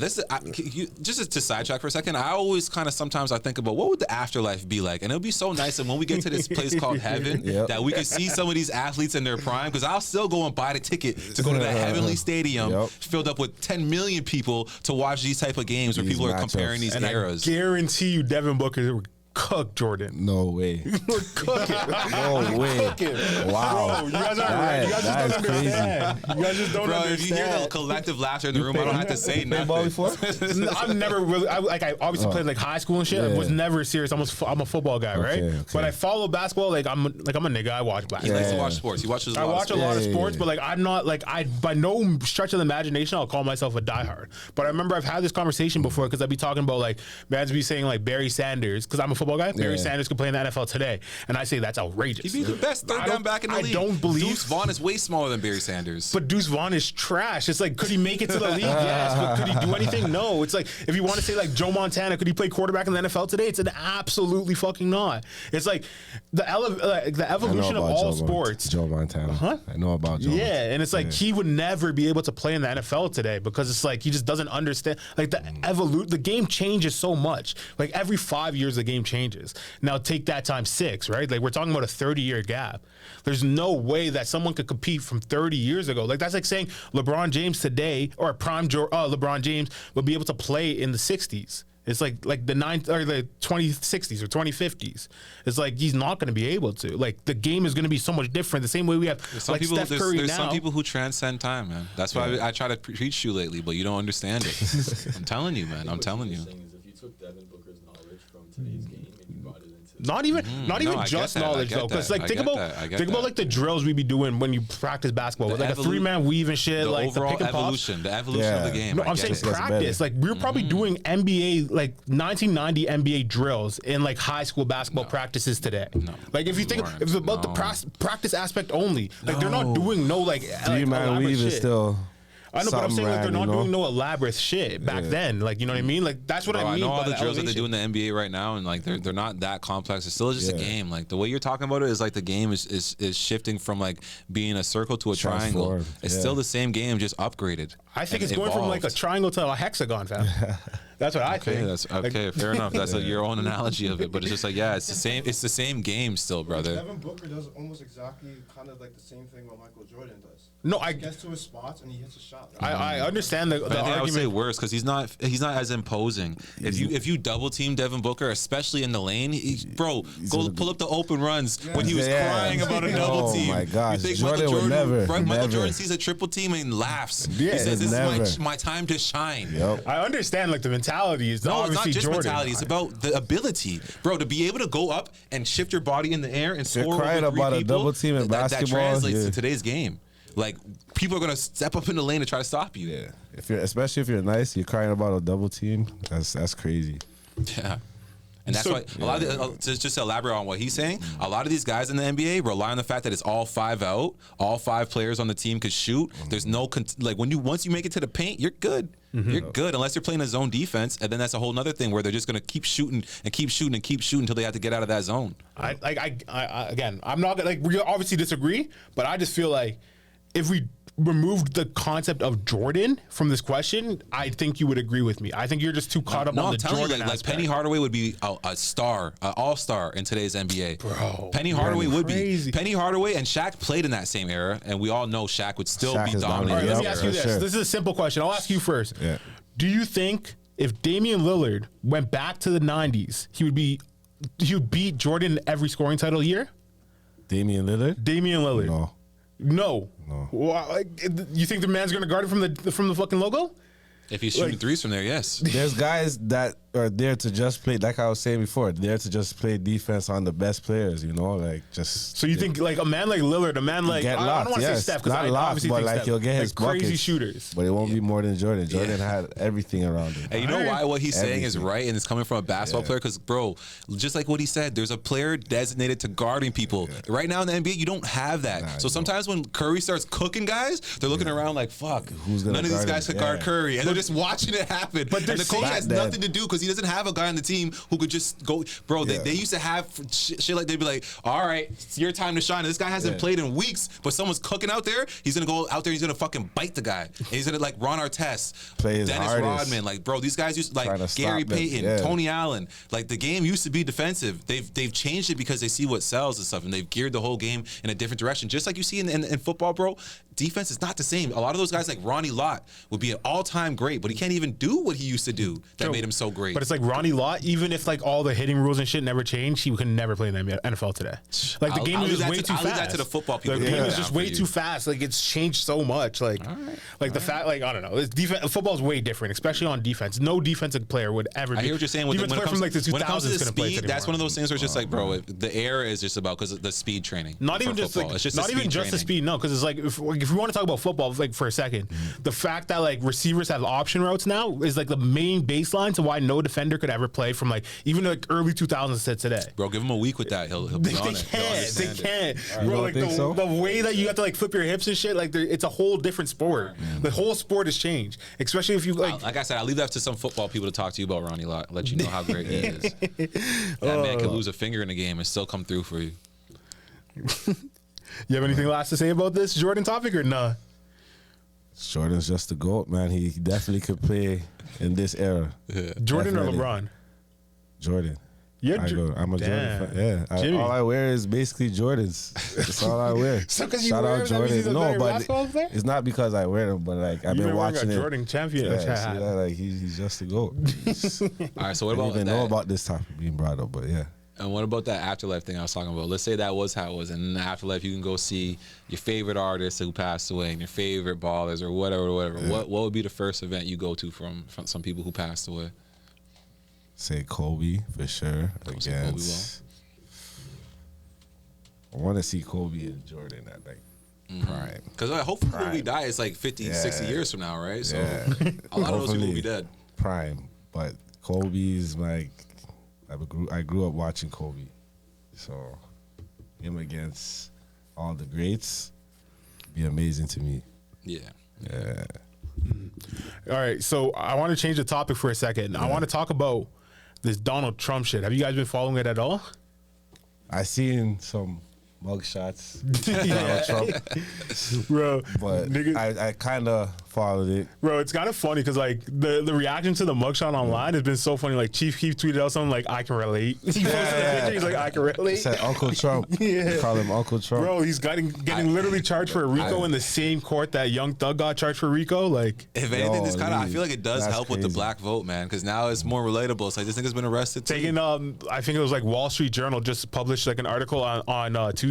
B: Just to sidetrack for a second, I always kind of sometimes I think about what would the afterlife be like, and it'll be so nice. And when we get to this place called heaven, that we can see some of these athletes in their prime, because I'll still go and buy the ticket to go to that heavenly stadium filled up with 10 million people to watch these type of games where people are comparing these eras.
A: I guarantee you, Devin Booker cook Jordan.
C: No way.
A: Cook it.
C: No way.
A: Cook it.
C: Wow.
A: Bro, you guys aren't ready. You guys just don't understand. You guys just don't
B: Bro,
A: understand.
B: if you hear the collective laughter in the room, I don't have to say
C: Play ball
B: nothing.
C: before?
A: I've never really, I obviously played like high school and shit. I
C: Yeah.
A: was never serious. I'm a football guy, right?
C: Okay.
A: But I follow basketball. Like I'm a nigga. I watch
B: He
A: basketball.
B: likes to
C: Yeah.
B: watch sports. He watches a
A: I
B: lot
A: watch
B: of
A: a
B: sports.
A: lot of
C: Yeah,
A: sports,
C: yeah.
A: but like I'm not like by no stretch of the imagination I'll call myself a diehard. But I remember I've had this conversation before because I'd be talking about like man's be saying like Barry Sanders because I'm a football guy. Barry
C: Yeah.
A: Sanders could play in the NFL today, and I say that's outrageous.
B: He'd be the best third
A: I
B: down
A: don't-
B: back in the
A: I
B: league.
A: don't believe-
B: Deuce Vaughn is way smaller than Barry Sanders.
A: But Deuce Vaughn is trash. It's like, could he make it to the league? Yes. But could he do anything? No. It's like, if you want to say like Joe Montana, could he play quarterback in the NFL today? It's an absolutely fucking not. It's like the evolution of all sports.
C: Joe Montana.
A: Huh?
C: I know about Joe.
A: Yeah, and it's like he would never be able to play in the NFL today because it's like he just doesn't understand. Like the game changes so much. Like every 5 years, the game changes. Now take that times 6, right? Like we're talking about a 30-year gap. There's no way that someone could compete from 30 years ago. Like that's like saying LeBron James today or prime LeBron James would be able to play in the 60s. It's like the 2060s or 2050s. It's like he's not going to be able to. Like the game is going to be so much different. The same way we have like Steph Curry
B: there's
A: now.
B: some people who transcend time, man. That's why I try to preach you lately, but you don't understand it. I'm telling you, man. I'm telling you.
F: Saying is if you took Devin Booker's knowledge from today's game and you brought it into
A: Not even
B: No, I
A: just
B: get that,
A: knowledge
B: I get
A: though, because
B: that,
A: like
B: I
A: think
B: get
A: about
B: that, I get
A: think about
B: that.
A: like the drills we be doing when you practice basketball with like a
B: evolu-
A: 3-man weave and shit,
B: The
A: like the
B: overall
A: pick and pops.
B: evolution, the evolution of the
C: Yeah.
B: game.
A: No,
B: I
A: I'm
B: get
A: saying
B: it.
C: Gets
A: practice.
C: better.
A: Like we were probably doing NBA, like 1990 NBA drills in like high school basketball practices today. Like if you think
B: weren't.
A: if it's about the practice aspect only, like they're not doing no like
C: 3-man
A: elaborate
C: weave is
A: shit.
C: still.
A: I know, but I'm saying like they're
C: something
A: not
C: rad, you
A: doing
C: know?
A: no elaborate shit back then. Like you know what I mean? Like that's what
B: Bro,
A: I mean.
B: I know all
A: by
B: the drills that they
A: elevation.
B: do in the NBA right now, and like they're not that complex. It's still just a
C: Yeah.
B: game. Like the way you're talking about it is like the game is shifting from like being a circle to a triangle.
C: Transformed,
B: It's
C: yeah.
B: still the same game, just upgraded.
A: I think
B: and
A: it's going from like a
B: evolved.
A: triangle to a hexagon, fam. That's what I
B: Okay,
A: think.
B: that's okay. Fair enough. That's like your own analogy of it, but it's just like it's the same. It's the same game still, brother.
E: Devin Booker does almost exactly kind of like the same thing what Michael Jordan does.
A: No,
E: He
A: I
E: gets to his spots and he hits a shot.
A: I understand the
B: But I think I would say
A: argument.
B: worse because he's not as imposing. If you double team Devin Booker, especially in the lane, go pull up the open runs when he was
C: Yeah.
B: crying about a double
C: Oh
B: team.
C: my gosh,
B: you think
C: Jordan would never,
B: Michael
C: never.
B: Jordan sees a triple team and laughs.
C: Yeah,
B: he says, "This
C: never.
B: is my time to shine."
C: Yep.
A: I understand like the mentality is
B: No, it's
A: obviously
B: not just
A: Jordan.
B: mentality. It's about the ability, bro. To be able to go up and shift your body in the air and
C: you're
B: score
C: crying
B: over three
C: about a
B: people,
C: double team in
B: that
C: basketball,
B: translates
C: yeah.
B: to today's game. Like people are gonna step up in the lane and try to stop you.
C: Yeah. Especially if you're nice, you're crying about a double team. That's crazy.
B: Yeah. And that's
A: So-
B: why a lot of just to elaborate on what he's saying, a lot of these guys in the NBA rely on the fact that it's all 5 out, all 5 players on the team could shoot. There's no like once you make it to the paint, you're good. You're good unless you're playing a zone defense, and then that's a whole nother thing where they're just gonna keep shooting and keep shooting and keep shooting until they have to get out of that zone.
A: I again, I'm not gonna like we obviously disagree, but I just feel like if we removed the concept of Jordan from this question, I think you would agree with me. I think you're just too caught up
B: No,
A: on
B: I'm
A: the
B: telling
A: Jordan
B: you, like
A: aspect.
B: Penny Hardaway would be a star, an all-star in today's NBA.
A: Bro,
B: Penny Hardaway would
A: crazy.
B: be. Penny Hardaway and Shaq played in that same era, and we all know Shaq would still
C: Shaq
B: be
C: is
B: dominant.
A: All right,
C: Yeah,
A: let me ask you
C: for
A: this.
C: sure.
A: This is a simple question. I'll ask you first.
C: Yeah.
A: Do you think if Damian Lillard went back to the 90s, he would beat Jordan in every scoring title year?
C: Damian Lillard?
A: Damian Lillard.
C: No.
A: No.
C: No.
A: Well, like, you think the man's gonna guard it from the fucking logo?
B: If he's shooting
A: Like-
B: threes from there, yes.
C: There's guys that are there to just play, like I was saying before, there to just play defense on the best players, you know, like just.
A: So you think like a man like Lillard, a man like
C: Get
A: I
C: locked,
A: don't want to
C: yes.
A: say Steph because
C: Not
A: I
C: locked,
A: obviously
C: but
A: think
C: like
A: Steph,
C: he'll get
A: like
C: his
A: crazy
C: buckets.
A: shooters.
C: But it won't be more than Jordan. Jordan had everything around him.
B: And you know why what he's saying is
C: Everything.
B: right, and it's coming from a basketball player? Because, bro, just like what he said, there's a player designated to guarding people. Right now in the NBA, you don't have that. So
C: you
B: sometimes when Curry starts cooking guys, they're looking around like, fuck,
C: Who's gonna
B: none of these
C: guard
B: guys
C: him?
B: could guard
C: Yeah.
B: Curry. And they're just watching it happen.
A: But
B: and the coach
C: back
B: has
C: then.
B: nothing to do because he doesn't have a guy on the team who could just go. Bro,
C: Yeah.
B: they used to have shit like, they'd be like, all right, it's your time to shine. And this guy hasn't
C: Yeah.
B: played in weeks, but someone's cooking out there. He's going to go out there, he's going to fucking bite the guy. And he's going to like Ron Artest,
C: Play his
B: Dennis
C: hardest.
B: Rodman. Like, bro, these guys used
C: Trying
B: like
C: to stop
B: Gary
C: them,
B: Payton,
C: yeah.
B: Tony Allen. Like the game used to be defensive. They've changed it because they see what sells and stuff, and they've geared the whole game in a different direction. Just like you see in football, bro. defense is not the same. A lot of those guys like Ronnie Lott would be an all-time great, but he can't even do what he used to do that
A: True.
B: made him so great.
A: But it's like Ronnie Lott, even if like all the hitting rules and shit never changed, he could never play in the NFL today. Like the game
B: I'll
A: is
B: leave
A: just
B: that
A: way
B: to-
A: too
B: I'll
A: fast.
B: leave that to the football people
A: The
B: to
A: game
B: break
A: is
B: it
A: just
B: down
A: way
B: for you.
A: too fast. Like it's changed so much. Like, like the fact, like I don't know, it's defense. Football's way different, especially on defense. No defensive player would ever.
B: I hear what you're saying. When
A: Defense player from like the 2000s
B: when it comes to the
A: couldn't play
B: speed,
A: it
B: that's one of
A: anymore.
B: those things where it's just like, bro, the air is just about because of the speed training.
A: Not
B: for
A: even just
B: football.
A: like,
B: It's just
A: not
B: the
A: even
B: speed
A: just the
B: training.
A: speed. No, because it's like if we want to talk about football, like for a second, the fact that like receivers have option routes now is like the main baseline to why no defender could ever play from like even like early 2000s to today.
B: Bro, give him a week with that. He'll be
A: They
B: on it. He'll
A: can't. They
B: understand it.
A: can't.
C: You
A: Bro,
C: don't
A: like
C: think so?
A: the way that you have to like flip your hips and shit, like it's a whole different sport. The whole sport has changed, especially if you like.
B: Like I said, I'll leave that to some football people to talk to you about Ronnie Lott, let you know how great he is. That man can lose a finger in a game and still come through for you.
A: You have anything last to say about this Jordan topic or nah?
C: Jordan's just the GOAT, man. He definitely could play in this era.
A: Jordan
C: Definitely.
A: or LeBron?
C: Jordan.
A: Yeah,
C: I'm a
A: damn.
C: Jordan fan. Yeah.
A: Jimmy.
C: All I wear is basically Jordans. That's all I wear.
A: So 'cause you
C: Shout
A: wear
C: out
A: them, that means he's a
C: Jordan. No,
A: better
C: but
A: basketball player?
C: it's not because I wear them, but like I've
A: You've
C: been
A: wearing
C: watching
A: a
C: it.
A: Jordan champion.
C: Yeah,
A: hat.
C: see that? Like he's just the GOAT.
B: All right, so what
C: I didn't
B: about
C: even
B: that?
C: know about this topic being brought up, but yeah.
B: And what about that afterlife thing I was talking about? Let's say that was how it was. And in the afterlife, you can go see your favorite artist who passed away and your favorite ballers or whatever.
C: Yeah.
B: What would be the first event you go to from some people who passed away?
C: Say Kobe for sure.
B: Go see Kobe
C: Against, I want to see Kobe and Jordan at like prime.
B: Because hopefully when we
C: Prime.
B: die, it's like 50, 60
C: Yeah.
B: years from now, right? So
C: Yeah.
B: a lot of those people will be
C: Hopefully.
B: dead.
C: Prime, but Kobe's like I grew up watching Kobe, so him against all the greats be amazing to me.
B: Yeah.
C: Yeah,
A: All right, so I want to change the topic for a second. I want to talk about this Donald Trump shit. Have you guys been following it at all?
C: I seen some mugshots, Donald Trump,
A: Bro,
C: but
A: nigga,
C: I kind of followed it.
A: bro, it's kind of funny because like the reaction to the mugshot online has been so funny. Like Chief Keef tweeted out something like, "I can relate." He posted a picture. He's like, "I can
C: He
A: relate."
C: said Uncle Trump.
A: Yeah.
C: Call him Uncle Trump.
A: Bro, he's getting literally charged for a RICO in the same court that Young Thug got charged for RICO. Like,
B: If anything, this kind of I feel like it does
C: That's
B: help with the
C: crazy.
B: black vote, man, because now it's more relatable. It's like this nigga's been arrested too.
A: taking I think it was like Wall Street Journal just published like an article on Tuesday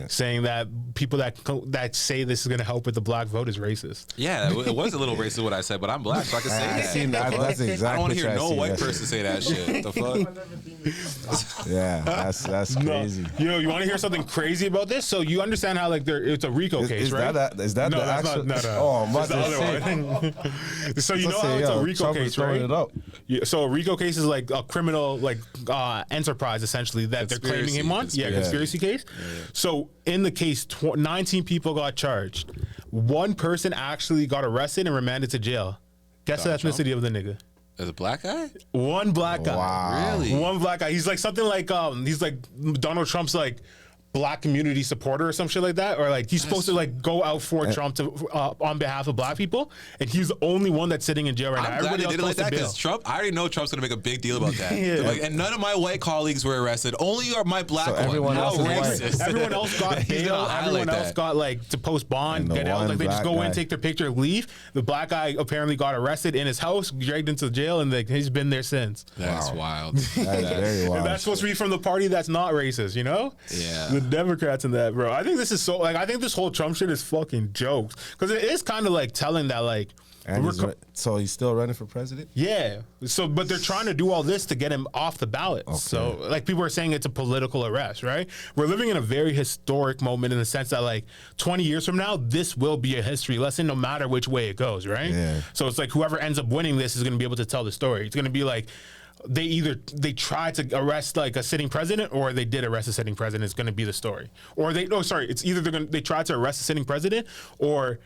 A: saying that people that say this is going to help with the black vote is racist.
B: Yeah, it was a little racist what I said, but I'm black, so I can say
C: I
B: that.
C: seen that. That's exactly.
B: I don't want to hear
C: what I
B: no
C: seen
B: white
C: that
B: person say that shit. The fuck?
C: Yeah, that's crazy.
A: No, you want to hear something crazy about this? So you understand how like it's a RICO case,
C: Is
A: right?
C: that the
A: that's
C: actual?
A: not, no.
C: Oh, I'm about
A: It's the
C: to say.
A: other one. So you know how it's a RICO
C: Trump is
A: case,
C: throwing
A: right?
C: It up.
A: Yeah, so a RICO case is like a criminal like enterprise essentially that they're claiming him on.
B: Conspiracy.
A: Yeah, conspiracy case. So in the case, 19 people got charged. One person actually got arrested and remanded to jail. Guess the ethnicity of the nigga.
B: As a black guy?
A: One black guy.
C: Wow.
B: Really?
A: One black guy. He's like something like he's like Donald Trump's like black community supporter or some shit like that, or like he's supposed to like go out for Trump to on behalf of black people, and he's the only one that's sitting in jail right now.
B: I'm glad they
A: Everybody
B: did it
A: else
B: like that
A: goes to
B: because Trump, I already know Trump's gonna make a big deal about that.
A: Yeah.
B: Like, and none of my white colleagues were arrested. Only my black
C: So
B: one.
C: everyone
B: How
C: else is white.
B: racist.
A: Everyone else got
B: He's
A: bail.
B: gonna highlight
A: Everyone else
B: that.
A: got like to post bond,
C: And the
A: get out.
C: one
A: Like they just
C: black
A: go in,
C: guy.
A: take their picture, leave. The black guy apparently got arrested in his house, dragged into jail, and like he's been there since.
B: That's wild.
C: That is very wild.
A: And that's supposed to be from the party that's not racist, you know?
B: Yeah.
A: The Democrats in that, bro. I think this is so like I think this whole Trump shit is fucking jokes because it is kind of like telling that like.
C: And
A: we're
C: so he's still running for president?
A: Yeah. So, but they're trying to do all this to get him off the ballot. So, like, people are saying it's a political arrest, right? We're living in a very historic moment in the sense that, like, 20 years from now, this will be a history lesson no matter which way it goes, right?
C: Yeah.
A: So, it's like whoever ends up winning this is going to be able to tell the story. It's going to be like, they tried to arrest like a sitting president or they did arrest a sitting president is going to be the story. Or it's either they tried to arrest a sitting president or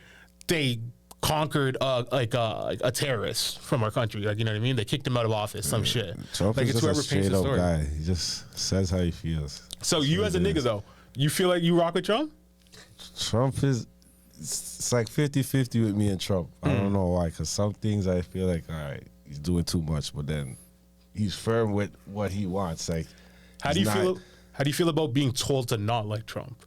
A: they conquered a terrorist from our country, like, you know what I mean? They kicked him out of office, some shit.
C: Trump
A: Like
C: is
A: it's
C: just a
A: whoever paints
C: straight
A: the
C: up
A: story.
C: guy. He just says how he feels.
A: So you as a nigga though, you feel like you rock with Trump?
C: Trump is, it's like 50-50 with me and Trump. I don't know why, because some things I feel like, all right, he's doing too much, but then he's firm with what he wants. Like,
A: How do you feel about being told to not like Trump?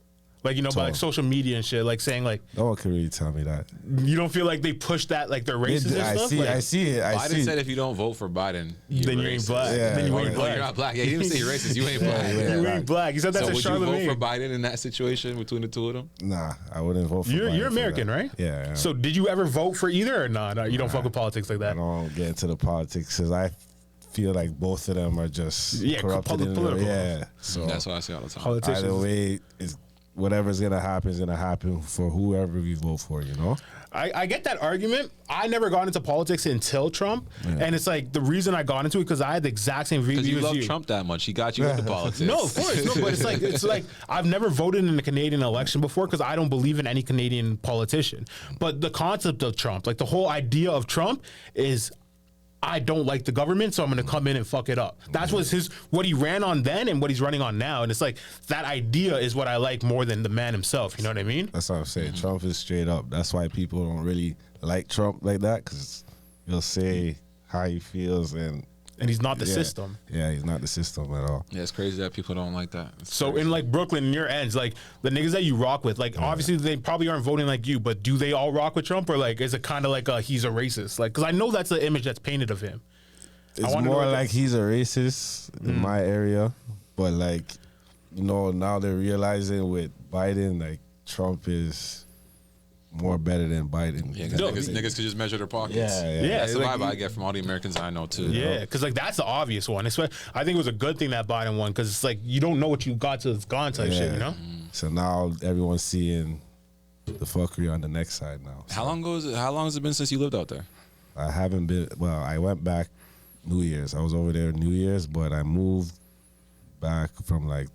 A: Like, you know, by like
C: So-
A: social media and shit, like saying like,
C: No one can really tell me that.
A: you don't feel like they push that, like they're racist and
C: I
A: stuff?
C: see.
A: Like,
C: I see it. I
B: Biden
C: see.
B: said if you don't vote for Biden,
A: then you ain't
B: racist.
A: black.
C: Yeah.
A: Then you
C: Oh,
A: ain't
B: Oh,
A: black.
B: you're not black. Yeah, he didn't say you're racist. You ain't black.
C: Yeah.
A: You ain't black. He said that
B: So
A: to
B: would you vote
A: Charlamagne.
B: for Biden in that situation between the two of them?
C: Nah, I wouldn't vote for Biden
A: You're
C: for
A: American,
C: that.
A: right?
C: Yeah.
A: So did you ever vote for either or not? No, you don't fuck with politics like
C: I
A: that.
C: don't get into the politics because I feel like both of them are just
A: Yeah,
C: corrupted. in the-
A: political.
C: Yeah. So
B: That's what I say all the time.
A: Politicians.
C: either way, is whatever's gonna happen is gonna happen for whoever we vote for. You know.
A: I get that argument. I never got into politics until Trump, and it's like the reason I got into it because I had the exact same view
B: Because you
A: as
B: love
A: you.
B: Trump that much. He got you into politics.
A: No, of course, no. But it's like I've never voted in a Canadian election before because I don't believe in any Canadian politician. But the concept of Trump, like the whole idea of Trump, is I don't like the government, so I'm going to come in and fuck it up. That's what he ran on then and what he's running on now. And it's like that idea is what I like more than the man himself. You know what I mean?
C: That's what I'm saying. Trump is straight up. That's why people don't really like Trump like that because he'll say how he feels and
A: And he's not the
C: yeah.
A: system.
C: Yeah, he's not the system at all.
B: Yeah, it's crazy that people don't like that. It's
A: So
B: crazy.
A: in like Brooklyn, in your ends, like the niggas that you rock with, like obviously they probably aren't voting like you, but do they all rock with Trump or like is it kind of like he's a racist? Like because I know that's the image that's painted of him.
C: It's
A: wanna know
C: more
A: what
C: like he's a racist in my area, but like, you know, now they're realizing with Biden, like Trump is more better than Biden.
B: Yeah, because niggas could just measure their pockets.
C: Yeah.
A: Yeah,
B: That's the
A: like,
B: vibe I get from all the Americans I know too.
A: Yeah, because like that's the obvious one. I think it was a good thing that Biden won because it's like you don't know what you got till it's gone type shit, you know?
C: So now everyone's seeing the fuckery on the next side now. So
B: How long has it been since you lived out there?
C: I haven't been. Well, I went back New Year's. I was over there New Year's, but I moved back from like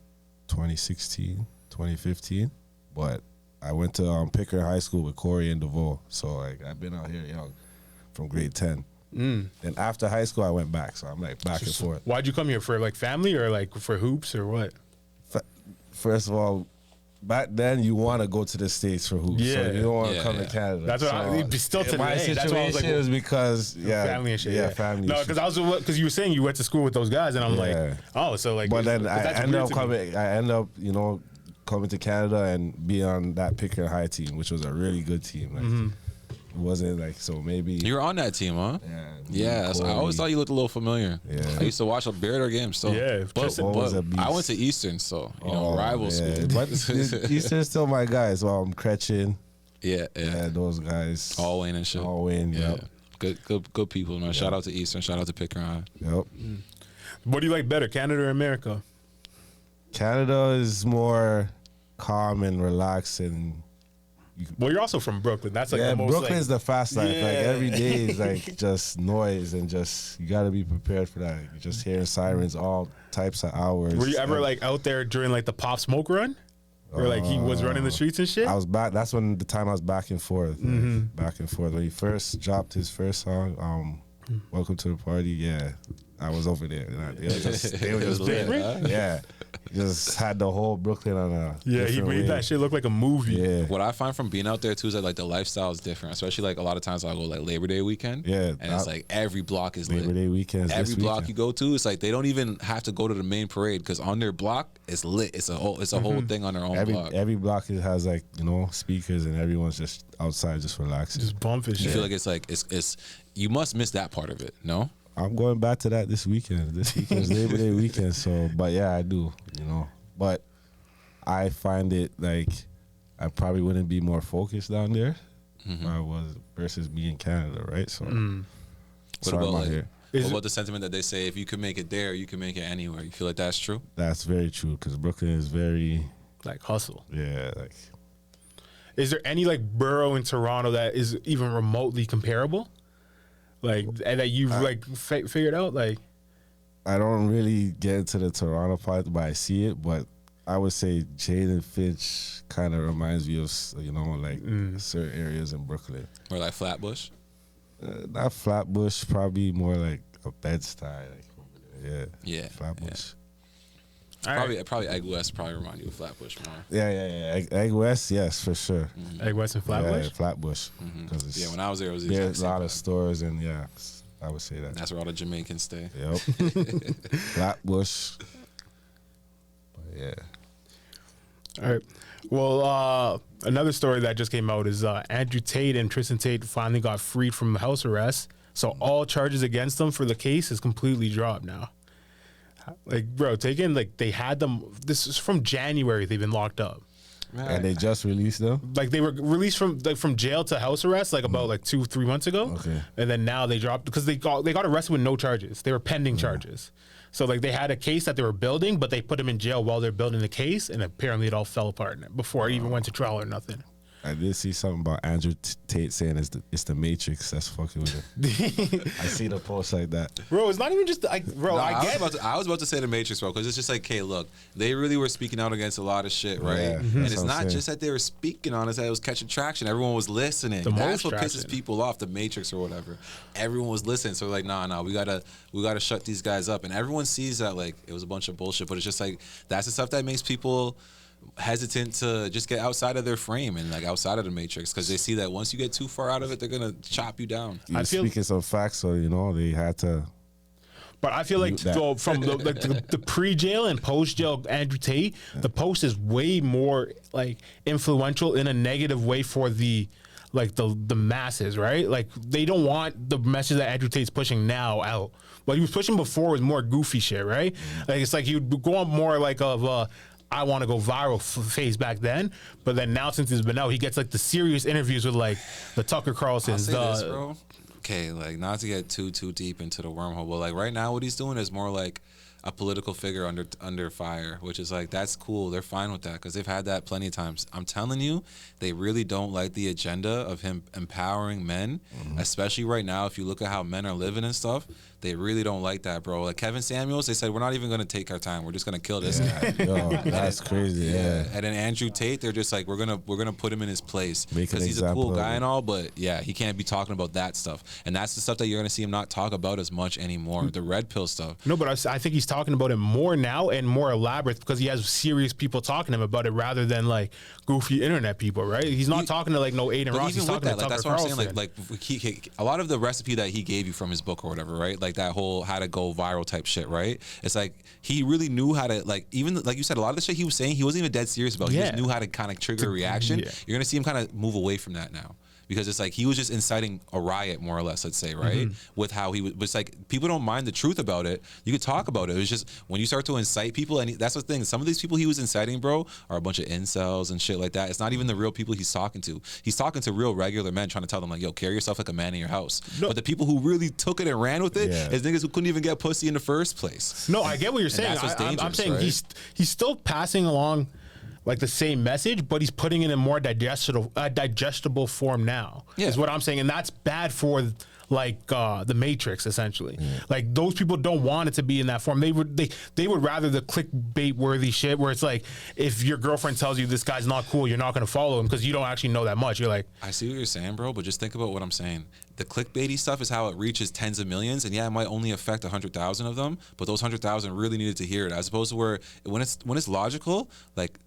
C: 2016, 2015. But I went to Pickering High School with Corey and DeVoe. So like I've been out here young from grade 10. Then after high school, I went back. So I'm like back and forth.
A: Why'd you come here for like family or like for hoops or what?
C: First of all, back then you want to go to the States for hoops.
A: Yeah.
C: So you don't want to
B: Yeah,
C: come
B: yeah.
C: to Canada.
A: That's what
C: so
A: still today.
C: my
A: That's why I was like,
C: situation is because
A: family and shit.
C: Yeah, family.
A: No,
C: issues.
A: because because you were saying you went to school with those guys, and I'm like,
C: Yeah.
A: oh, so like.
C: But then
A: 'cause
C: I
A: that's
C: ended
A: weird
C: up
A: to me.
C: coming. I ended up, you know, coming to Canada and be on that Pickering High team, which was a really good team. Like, it wasn't like so maybe.
B: You were on that team, huh? Yeah, I always thought you looked a little familiar.
C: Yeah.
B: I used to watch a Bearder game, so
A: Yeah,
B: but,
A: Tristan
C: was a
B: but I
C: beast.
B: went to Eastern, so you know, rival
C: yeah.
B: school.
C: But Eastern's still my guys. Well, Kretchen,
B: yeah,
C: yeah, those guys.
B: all Wayne and shit.
C: All Wayne,
B: yeah,
C: yep.
B: good people, man. Shout out to Eastern, shout out to Pickering High.
C: Yep.
A: What do you like better, Canada or America?
C: Canada is more calm and relaxed and.
A: Well, you're also from Brooklyn. That's like
C: Yeah,
A: the most.
C: Brooklyn's the fast life. Like
A: Yeah.
C: every day is like just noise and just you got to be prepared for that. You're just hearing sirens all types of hours.
A: Were you ever
C: And
A: like out there during like the Pop Smoke run, where like he was running the streets and shit?
C: I was back. That's when the time I was back and forth, like, back and forth. When he first dropped his first song, "Welcome to the Party," yeah, I was over there. They were just, they were
B: It was
C: just
B: lit,
C: there.
B: huh?
C: Yeah, just had the whole Brooklyn on a
A: Yeah, he
C: different
A: made
C: way.
A: that shit look like a movie.
C: Yeah,
B: What I find from being out there too is that like the lifestyle is different, especially like a lot of times I'll go like Labor Day weekend.
C: Yeah,
B: and it's like every block is
C: Labor
B: lit.
C: Day weekends.
B: Every
C: this
B: block
C: weekend.
B: you go to, it's like they don't even have to go to the main parade because on their block it's lit. It's a whole thing on their own block.
C: Every block has like speakers and everyone's just outside just relaxing.
A: Just bumping
B: You
A: shit.
B: feel like it's you must miss that part of it. No,
C: I'm going back to that this weekend. This weekend's Labor Day weekend. So, but yeah, I do, But I find it like I probably wouldn't be more focused down there if I was versus me in Canada, right? So,
B: What
C: so
B: about
C: I'm out
B: like,
C: here.
B: what about the sentiment that they say if you can make it there, you can make it anywhere? You feel like that's true?
C: That's very true because Brooklyn is very,
A: Like hustle.
C: like
A: Is there any like borough in Toronto that is even remotely comparable? Like and that you've like figured out? Like
C: I don't really get into the Toronto part, but I see it. But I would say Jaden Finch kind of reminds me of certain areas in Brooklyn.
B: Or like Flatbush?
C: Not Flatbush, probably more like a Bed-Stuy, like over there.
B: Yeah,
C: Flatbush.
B: Probably Egg West probably remind you of Flatbush more.
C: Yeah. Egg West, yes, for sure.
A: Egg West and Flatbush?
C: Yeah, Flatbush. Because
B: Yeah, when I was there, it was the
C: there's
B: exact
C: a
B: same
C: lot of
B: vibe.
C: stores, and yeah, I would say that.
B: That's where all the Jamaicans stay.
C: Yep. Flatbush. But yeah.
A: All right. Well, another story that just came out is Andrew Tate and Tristan Tate finally got freed from house arrest. So all charges against them for the case is completely dropped now. Like, bro, they had them. This is from January. They've been locked up.
C: And they just released them?
A: Like, they were released from jail to house arrest about 2-3 months ago.
C: Okay.
A: And then now they dropped because they got arrested with no charges. They were pending charges. So like they had a case that they were building, but they put them in jail while they're building the case, and apparently it all fell apart before it even went to trial or nothing.
C: I did see something about Andrew Tate saying it's the Matrix that's fucking with it. I see the post like that.
A: Bro, it's not even just like, bro.
B: No,
A: I
B: was about to say the Matrix, bro, because it's just like, hey, look, they really were speaking out against a lot of shit, right?
C: Yeah,
B: and it's
C: what I'm
B: not
C: saying.
B: just that they were speaking on it; that it was catching traction. Everyone was listening.
A: The
B: That's
A: most
B: what pisses
A: traction.
B: people off. The Matrix or whatever. Everyone was listening. So like, nah, we gotta shut these guys up. And everyone sees that like it was a bunch of bullshit. But it's just like that's the stuff that makes people hesitant to just get outside of their frame and like outside of the Matrix, because they see that once you get too far out of it, they're gonna chop you down.
C: You're speaking some facts, so they had to.
A: But I feel like
C: that.
A: from the pre-jail and post-jail Andrew Tate, the post is way more like influential in a negative way for the masses, right? Like they don't want the message that Andrew Tate's pushing now out. What he was pushing before was more goofy shit, right? Like it's like he would go on more like of I want to go viral phase back then, but then now since he's been out, he gets like the serious interviews with like the Tucker Carlsons.
B: This, bro. Okay, like not to get too deep into the wormhole, but like right now what he's doing is more like a political figure under fire, which is like that's cool. They're fine with that because they've had that plenty of times. I'm telling you, they really don't like the agenda of him empowering men, especially right now. If you look at how men are living and stuff, they really don't like that, bro. Like Kevin Samuels, they said we're not even gonna take our time. We're just gonna kill this guy.
C: Yo, that's crazy. Yeah.
B: And then Andrew Tate, they're just like we're gonna put him in his place
C: Make an
B: because he's a
C: example
B: cool
C: of
B: guy
C: him.
B: and all, but yeah, he can't be talking about that stuff. And that's the stuff that you're gonna see him not talk about as much anymore. The red pill stuff.
A: No, but I think he's talking about it more now and more elaborate because he has serious people talking to him about it rather than like goofy internet people, right? He's not talking to like no Aiden
B: But
A: Ross.
B: even
A: He's
B: with
A: talking
B: that,
A: to
B: like
A: Tucker
B: that's what I'm saying.
A: Carlson.
B: Like he a lot of the recipe that he gave you from his book or whatever, right? Like that whole how to go viral type shit, right? It's like he really knew how to like even like you said, a lot of the shit he was saying, he wasn't even dead serious about. He just knew how to kind of trigger a reaction.
A: Yeah.
B: You're gonna see him kind of move away from that now. Because it's like he was just inciting a riot, more or less, let's say, right? With how he was, it's like people don't mind the truth about it. You could talk about it. It's just when you start to incite people, and that's the thing. Some of these people he was inciting, bro, are a bunch of incels and shit like that. It's not even the real people he's talking to. He's talking to real regular men, trying to tell them like, "Yo, carry yourself like a man in your house."
A: No.
B: But the people who really took it and ran with it
C: Yeah.
B: is niggas who couldn't even get pussy in the first place.
A: No, I get what you're saying.
B: that's what's
A: I'm
B: dangerous,
A: saying
B: right?
A: he's still passing along like the same message, but he's putting it in more digestible form now.
B: Yeah.
A: Is what I'm saying, and that's bad for like the Matrix essentially. Like those people don't want it to be in that form. They would rather the clickbait worthy shit where it's like if your girlfriend tells you this guy's not cool, you're not gonna follow him because you don't actually know that much. You're like,
B: I see what you're saying, bro, but just think about what I'm saying. The clickbaity stuff is how it reaches tens of millions, and yeah, it might only affect 100,000 of them, but those 100,000 really needed to hear it, as opposed to where when it's logical, like.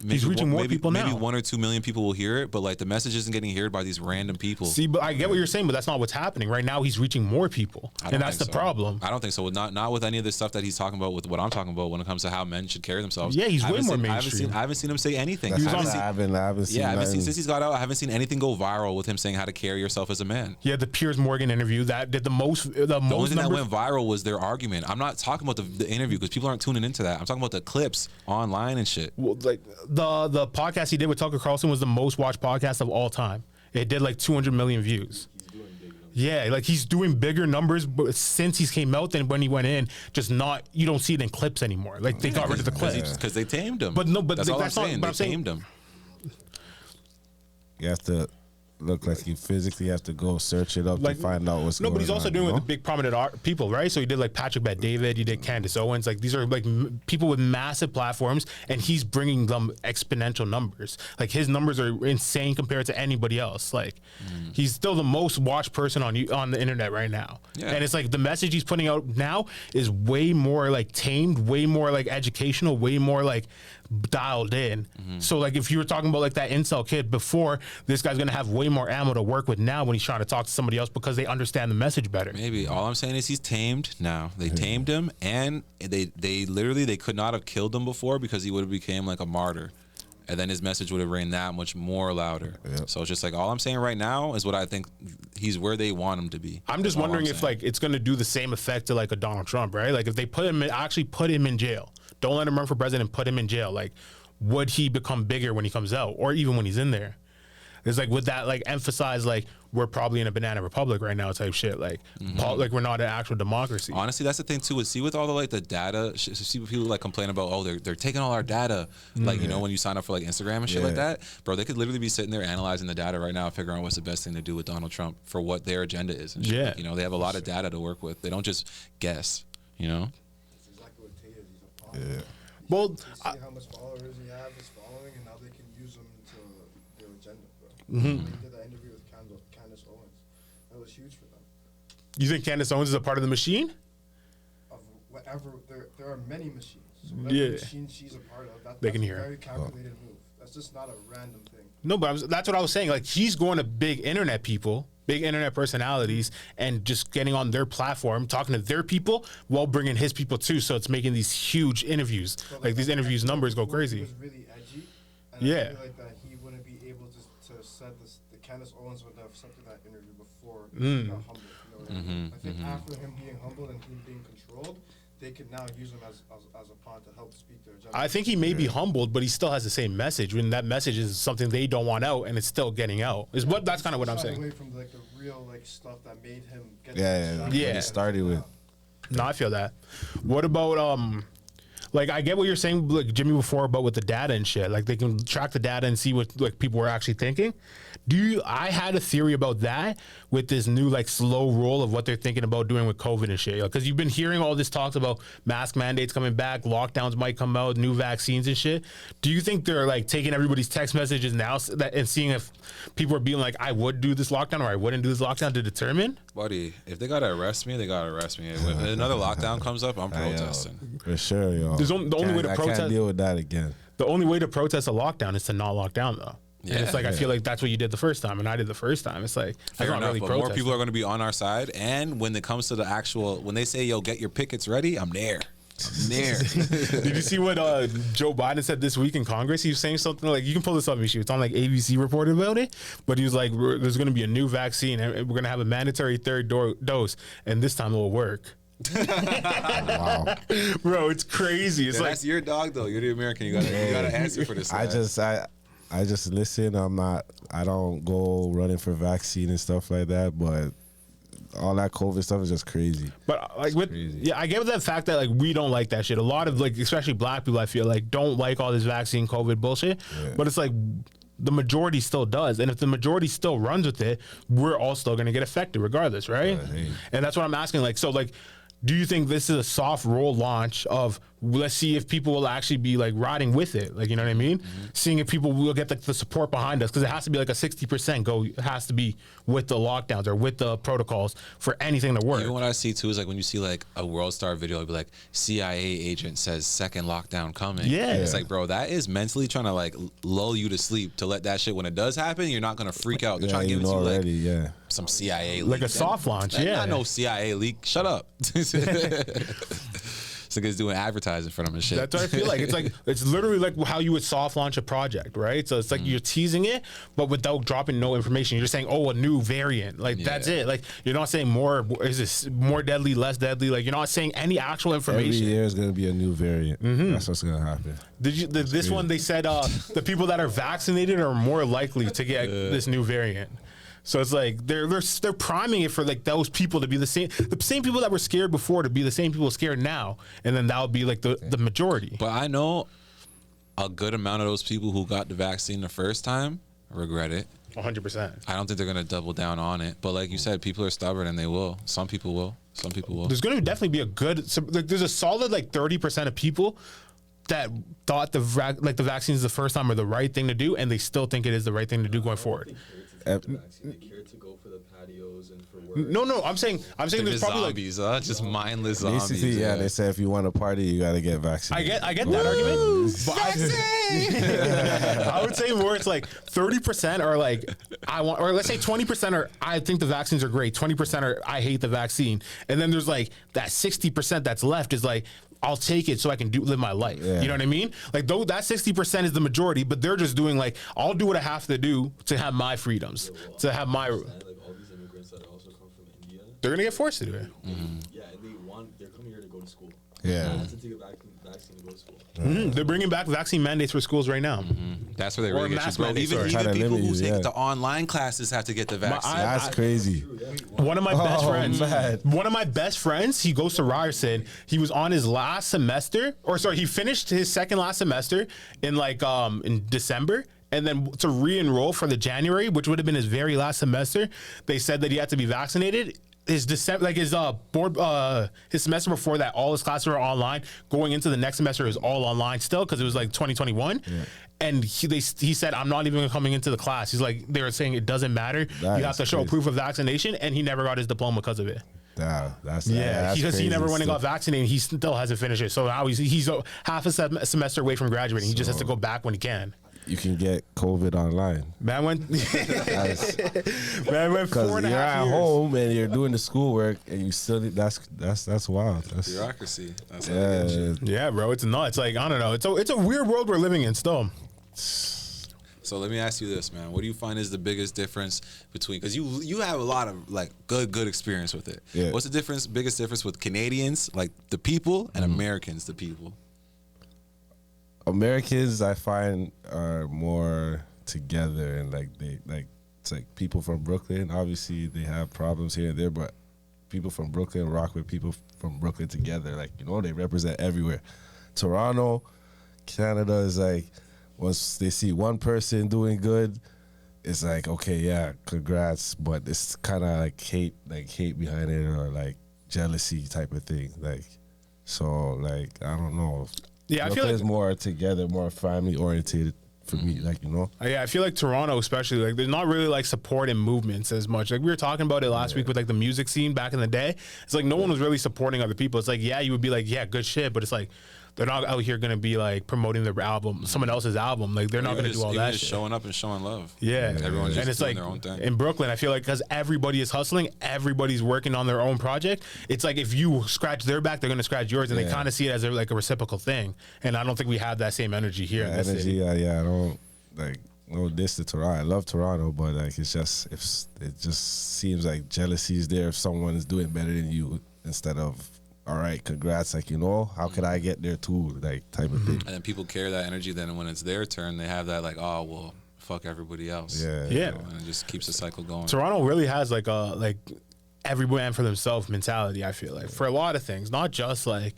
A: He's reaching more people now.
B: Maybe 1 or 2 million people will hear it, but like the message isn't getting heard by these random people.
A: see, but I get what you're saying, but that's not what's happening right now. He's reaching more people,
B: I don't
A: and that's the
B: think so.
A: problem.
B: I don't think so. Not with any of the stuff that he's talking about. With what I'm talking about when it comes to how men should carry themselves.
A: Yeah, he's
B: I
A: way
B: haven't
A: more
B: seen-
A: mainstream.
B: I haven't seen him say anything.
C: That's
B: I haven't
C: I haven't seen.
B: yeah, I haven't seen
C: nothing.
B: since he's got out. I haven't seen anything go viral with him saying how to carry yourself as a man.
A: Yeah, the Piers Morgan interview that did the most
B: The only
A: most
B: thing that
A: numbers.
B: went viral was their argument. I'm not talking about the interview because people aren't tuning into that. I'm talking about the clips online and shit.
A: Well, like the podcast he did with Tucker Carlson was the most watched podcast of all time. It did like 200 million views. Yeah, like he's doing bigger numbers but since he's came out than when he went in. Just not you don't see it in clips anymore. Like they got rid of the clips.
B: Because they tamed him.
A: But no, but
B: that's all
A: that's
B: I'm
A: not-
B: saying.
A: but
B: They
A: I'm saying-
B: tamed him.
C: You have to look like you physically have to go search it up
A: Like,
C: to find out what's
A: no,
C: going on.
A: but he's also doing
C: you
A: it
C: know?
A: with the big prominent people, right? So he did like Patrick Bet-David, he did Candace Owens. Like these are like people with massive platforms, and he's bringing them exponential numbers. Like his numbers are insane compared to anybody else. Like he's still the most watched person on the internet right now.
B: Yeah.
A: And it's like the message he's putting out now is way more like tamed, way more like educational, way more like dialed in. So like if you were talking about like that incel kid before, this guy's gonna have way more ammo to work with now when he's trying to talk to somebody else because they understand the message better.
B: Maybe all I'm saying is he's tamed now. They tamed him, and they literally they could not have killed him before because he would have became like a martyr. and then his message would have rang that much more louder. So it's just like, all I'm saying right now is what I think he's where they want him to be.
A: I'm just wondering if like it's going to do the same effect to like a Donald Trump, right? Like if they actually put him in jail, don't let him run for president, put him in jail. Like, would he become bigger when he comes out, or even when he's in there? It's like, would that like emphasize like we're probably in a banana republic right now type shit? Like, like we're not an actual democracy.
B: Honestly, that's the thing too. Is see with all the like the data, see what people like complain about. Oh, they're taking all our data. Like you know when you sign up for like Instagram and shit like that, bro. They could literally be sitting there analyzing the data right now, figuring out what's the best thing to do with Donald Trump for what their agenda is. And shit.
A: Yeah,
B: like, you know they have a lot of data to work with. They don't just guess. You know.
E: That's exactly what Tate is. He's a pawn.
C: Yeah.
A: Well,
E: You see how much followers he has, his following, and now they can use him to their agenda, bro. They did that interview with Candace Owens. That was huge for them.
A: you think Candace Owens is a part of the machine?
E: Of whatever, there are many machines. So whatever
A: Yeah.
E: machine she's a part of, that's
A: can
E: a
A: hear her.
E: very calculated move. That's just not a random thing.
A: No, but that's what I was saying. Like he's going to big internet people, big internet personalities, and just getting on their platform, talking to their people while bringing his people too. So it's making these huge interviews.
E: But
A: Like these interviews numbers go
E: before, He
A: crazy.
E: was really edgy. And
A: Yeah.
E: I feel like that he wouldn't be able to set this. The Candace Owens would have set to that interview before he got humbled. You know what I mean? I think after him being humbled and him being controlled, they could now use him as a pawn to help speak their agenda.
A: I think he may be humbled, but he still has the same message. When that message is something they don't want out, and it's still getting out. Is what that's kind of what I'm
E: Shy
A: saying.
E: away from like the real like stuff that made him get.
C: Yeah.
A: Yeah.
C: It started with.
A: No, I feel that. What about like I get what you're saying, like Jimmy before about with the data and shit. Like they can track the data and see what like people were actually thinking. I had a theory about that with this new like slow roll of what they're thinking about doing with COVID and shit. Because you've been hearing all this talks about mask mandates coming back, lockdowns might come out, new vaccines and shit. Do you think they're like taking everybody's text messages now and seeing if people are being like, I would do this lockdown or I wouldn't do this lockdown to determine?
B: Buddy, if they gotta arrest me, they gotta arrest me. If another lockdown comes up, I'm protesting.
C: For sure, yo.
A: There's the only way to
C: I
A: protest.
C: can't deal with that again.
A: The only way to protest a lockdown is to not lock down, though. And it's like I feel like that's what you did the first time, and I did the first time. It's like that's
B: Fair
A: not
B: enough,
A: really
B: but more
A: protesting.
B: people are going to be on our side. And when it comes to the actual, when they say, yo, get your pickets ready, I'm there. I'm there.
A: Did you see what Joe Biden said this week in Congress? He was saying something like, you can pull this up, Michi. It's on like ABC reported about it. But he was like, there's going to be a new vaccine, and we're going to have a mandatory third dose, and this time it will work.
C: Wow.
A: Bro, it's crazy. It's
B: Yeah,
A: like,
B: that's your dog, though. You're the American. You gotta answer for this.
C: I just listen. I don't go running for vaccine and stuff like that, but all that COVID stuff is just crazy.
A: but like with
C: crazy.
A: yeah, I get that fact that like we don't like that shit. A lot of like, especially black people, I feel like don't like all this vaccine COVID bullshit.
C: Yeah.
A: But it's like the majority still does, and if the majority still runs with it, we're all still gonna get affected regardless, right?
C: Right.
A: And that's what I'm asking. Like, so like, do you think this is a soft roll launch of let's see if people will actually be like riding with it? Like, you know what I mean? Seeing if people will get like the support behind us, because it has to be like a 60% go. It has to be with the lockdowns or with the protocols for anything to work.
B: Even what I see too is like when you see like a World Star video, it'd be like CIA agent says second lockdown coming.
A: Yeah.
B: It's like, bro, that is mentally trying to like lull you to sleep to let that shit when it does happen, you're not gonna freak out. They're trying to give it to you
C: already.
B: like
C: Yeah.
B: some CIA
A: Like
B: leak.
A: a soft launch,
B: That's
A: yeah.
B: not no CIA leak. Shut up. It's like it's doing advertising for them and shit.
A: That's what I feel like. It's literally like how you would soft launch a project, right? So it's like you're teasing it, but without dropping no information. You're just saying, oh, a new variant. Like that's it. Like you're not saying more. Is this more deadly, less deadly? Like you're not saying any actual
C: Every
A: information.
C: year is gonna be a new variant. That's what's gonna happen.
A: This one they said the people that are vaccinated are more likely to get this new variant. So it's like they're priming it for like those people to be the same people that were scared before to be the same people scared now, and then that would be like the majority.
B: But I know a good amount of those people who got the vaccine the first time regret it.
A: 100%.
B: I don't think they're gonna double down on it. But like you said, people are stubborn and they will. Some people will. Some people will.
A: There's going to definitely be there's a solid like 30% of people that thought the vaccine is the first time or the right thing to do, and they still think it is the right thing to do going forward.
F: They care to go for the patios and for work.
A: No, I'm saying
B: They're
A: there's
B: just
A: probably
B: zombies, just mindless zombies.
C: Basically, yeah, they say if you want to party, you gotta get vaccinated.
A: I get that argument, but I would say more it's like 30% are like I want, or let's say 20% are I think the vaccines are great, 20% are I hate the vaccine, and then there's like that 60% that's left is like I'll take it so I can live my life.
C: Yeah.
A: You know what I mean? Like though that 60% is the majority, but they're just doing like, I'll do what I have to do to have my freedoms, to have my.
F: Like all these immigrants that also come from India.
A: They're gonna get forced to do it.
F: Yeah, and they're coming here to go to school.
C: Yeah.
F: They have to take a vaccine to go to school.
A: They're bringing back vaccine mandates for schools right now.
B: That's where they
A: Or
B: really get you,
A: mass
B: bro.
A: mandate,
B: Even,
A: sorry.
B: even
C: Trying to
B: people
C: limit
B: who
C: you,
B: take
C: yeah.
B: the online classes have to get the vaccine.
C: That's crazy.
A: One of my best
C: Oh,
A: friends,
C: man.
A: one of my best friends, he goes to Ryerson. He was on his last semester, or sorry, he finished his second last semester in like in December. And then to re-enroll for the January, which would have been his very last semester, they said that he had to be vaccinated. His December, like his board, his semester before that, all his classes were online. Going into the next semester is all online still because it was like 2021. And he said, I'm not even coming into the class. He's like, they were saying it doesn't matter.
C: That
A: you have
C: is
A: to show
C: crazy.
A: proof of vaccination, and he never got his diploma because of it.
C: That's
A: Yeah, because he
C: crazy
A: never went and got
C: stuff.
A: vaccinated. He still hasn't finished it. So now he's half a semester away from graduating. He just has to go back when he can.
C: You can get COVID online.
A: Man went,
C: Because
A: man went 4.5
C: you're at
A: years.
C: home and you're doing the schoolwork and you still that's wild. That's
B: Bureaucracy. That's how they get you.
C: yeah.
A: Yeah, bro, it's nuts. Like I don't know. It's a weird world we're living in still.
B: So let me ask you this, man. What do you find is the biggest difference between? Because you have a lot of like good experience with it.
C: Yeah.
B: What's the biggest difference with Canadians, like the people, and Americans, the people?
C: Americans I find are more together and like it's like people from Brooklyn. Obviously they have problems here and there, but people from Brooklyn rock with people from Brooklyn together. Like, you know, they represent everywhere. Toronto, Canada is like, once they see one person doing good, it's like, okay, yeah, congrats, but it's kind of like hate behind it or like jealousy type of thing. Like, so like I don't know.
A: Yeah, I feel
C: Brooklyn's
A: like
C: more together, more family oriented for me. Like, you know,
A: yeah, I feel like Toronto, especially, like there's not really like support in movements as much. Like we were talking about it last week with like the music scene back in the day. It's like no one was really supporting other people. It's like, yeah, you would be like, yeah, good shit, but it's like they're not out here gonna be like promoting their album, someone else's album. Like they're not gonna do all that
B: just
A: shit.
B: showing up and showing love.
A: Yeah,
B: Everyone's just
A: and it's
B: doing
A: like
B: their own thing.
A: in Brooklyn, I feel like because everybody is hustling, everybody's working on their own project. It's like if you scratch their back, they're gonna scratch yours, and they kind of see it as like a reciprocal thing. And I don't think we have that same energy here. in this
C: energy.
A: city.
C: Yeah, I don't like no diss to Toronto. I love Toronto, but like it's just it just seems like jealousy is there if someone is doing better than you instead of, all right, congrats. Like, you know, how could I get there too? Like type of thing.
B: And then people carry that energy. Then when it's their turn, they have that like, oh well, fuck everybody else.
C: Yeah.
A: Yeah.
B: You know, and it just keeps the cycle going.
A: Toronto really has like a every man for themselves mentality. I feel like for a lot of things, not just like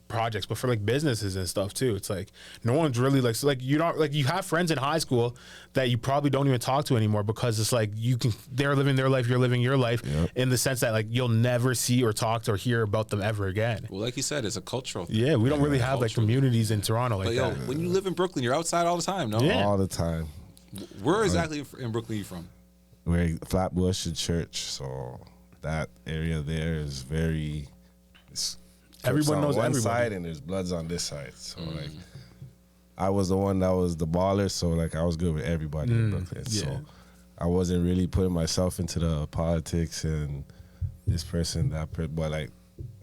A: projects, but for like businesses and stuff too. It's like no one's really like, so like you don't like, you have friends in high school that you probably don't even talk to anymore because it's like they're living their life, you're living your life, in the sense that like you'll never see or talk to or hear about them ever again.
B: Well, like you said, it's a cultural thing.
A: Yeah, we don't really have like communities in Toronto like
B: But yo,
A: that.
B: when you live in Brooklyn, you're outside all the time, no?
A: Yeah.
C: All the time.
B: Where exactly in Brooklyn are you from?
C: We're Flatbush and Church, so that area there is very.
A: Everyone knows
C: one
A: everybody.
C: side and there's Bloods on this side. So like, I was the one that was the baller, so like I was good with everybody in Brooklyn.
A: yeah.
C: So I wasn't really putting myself into the politics and this person, but like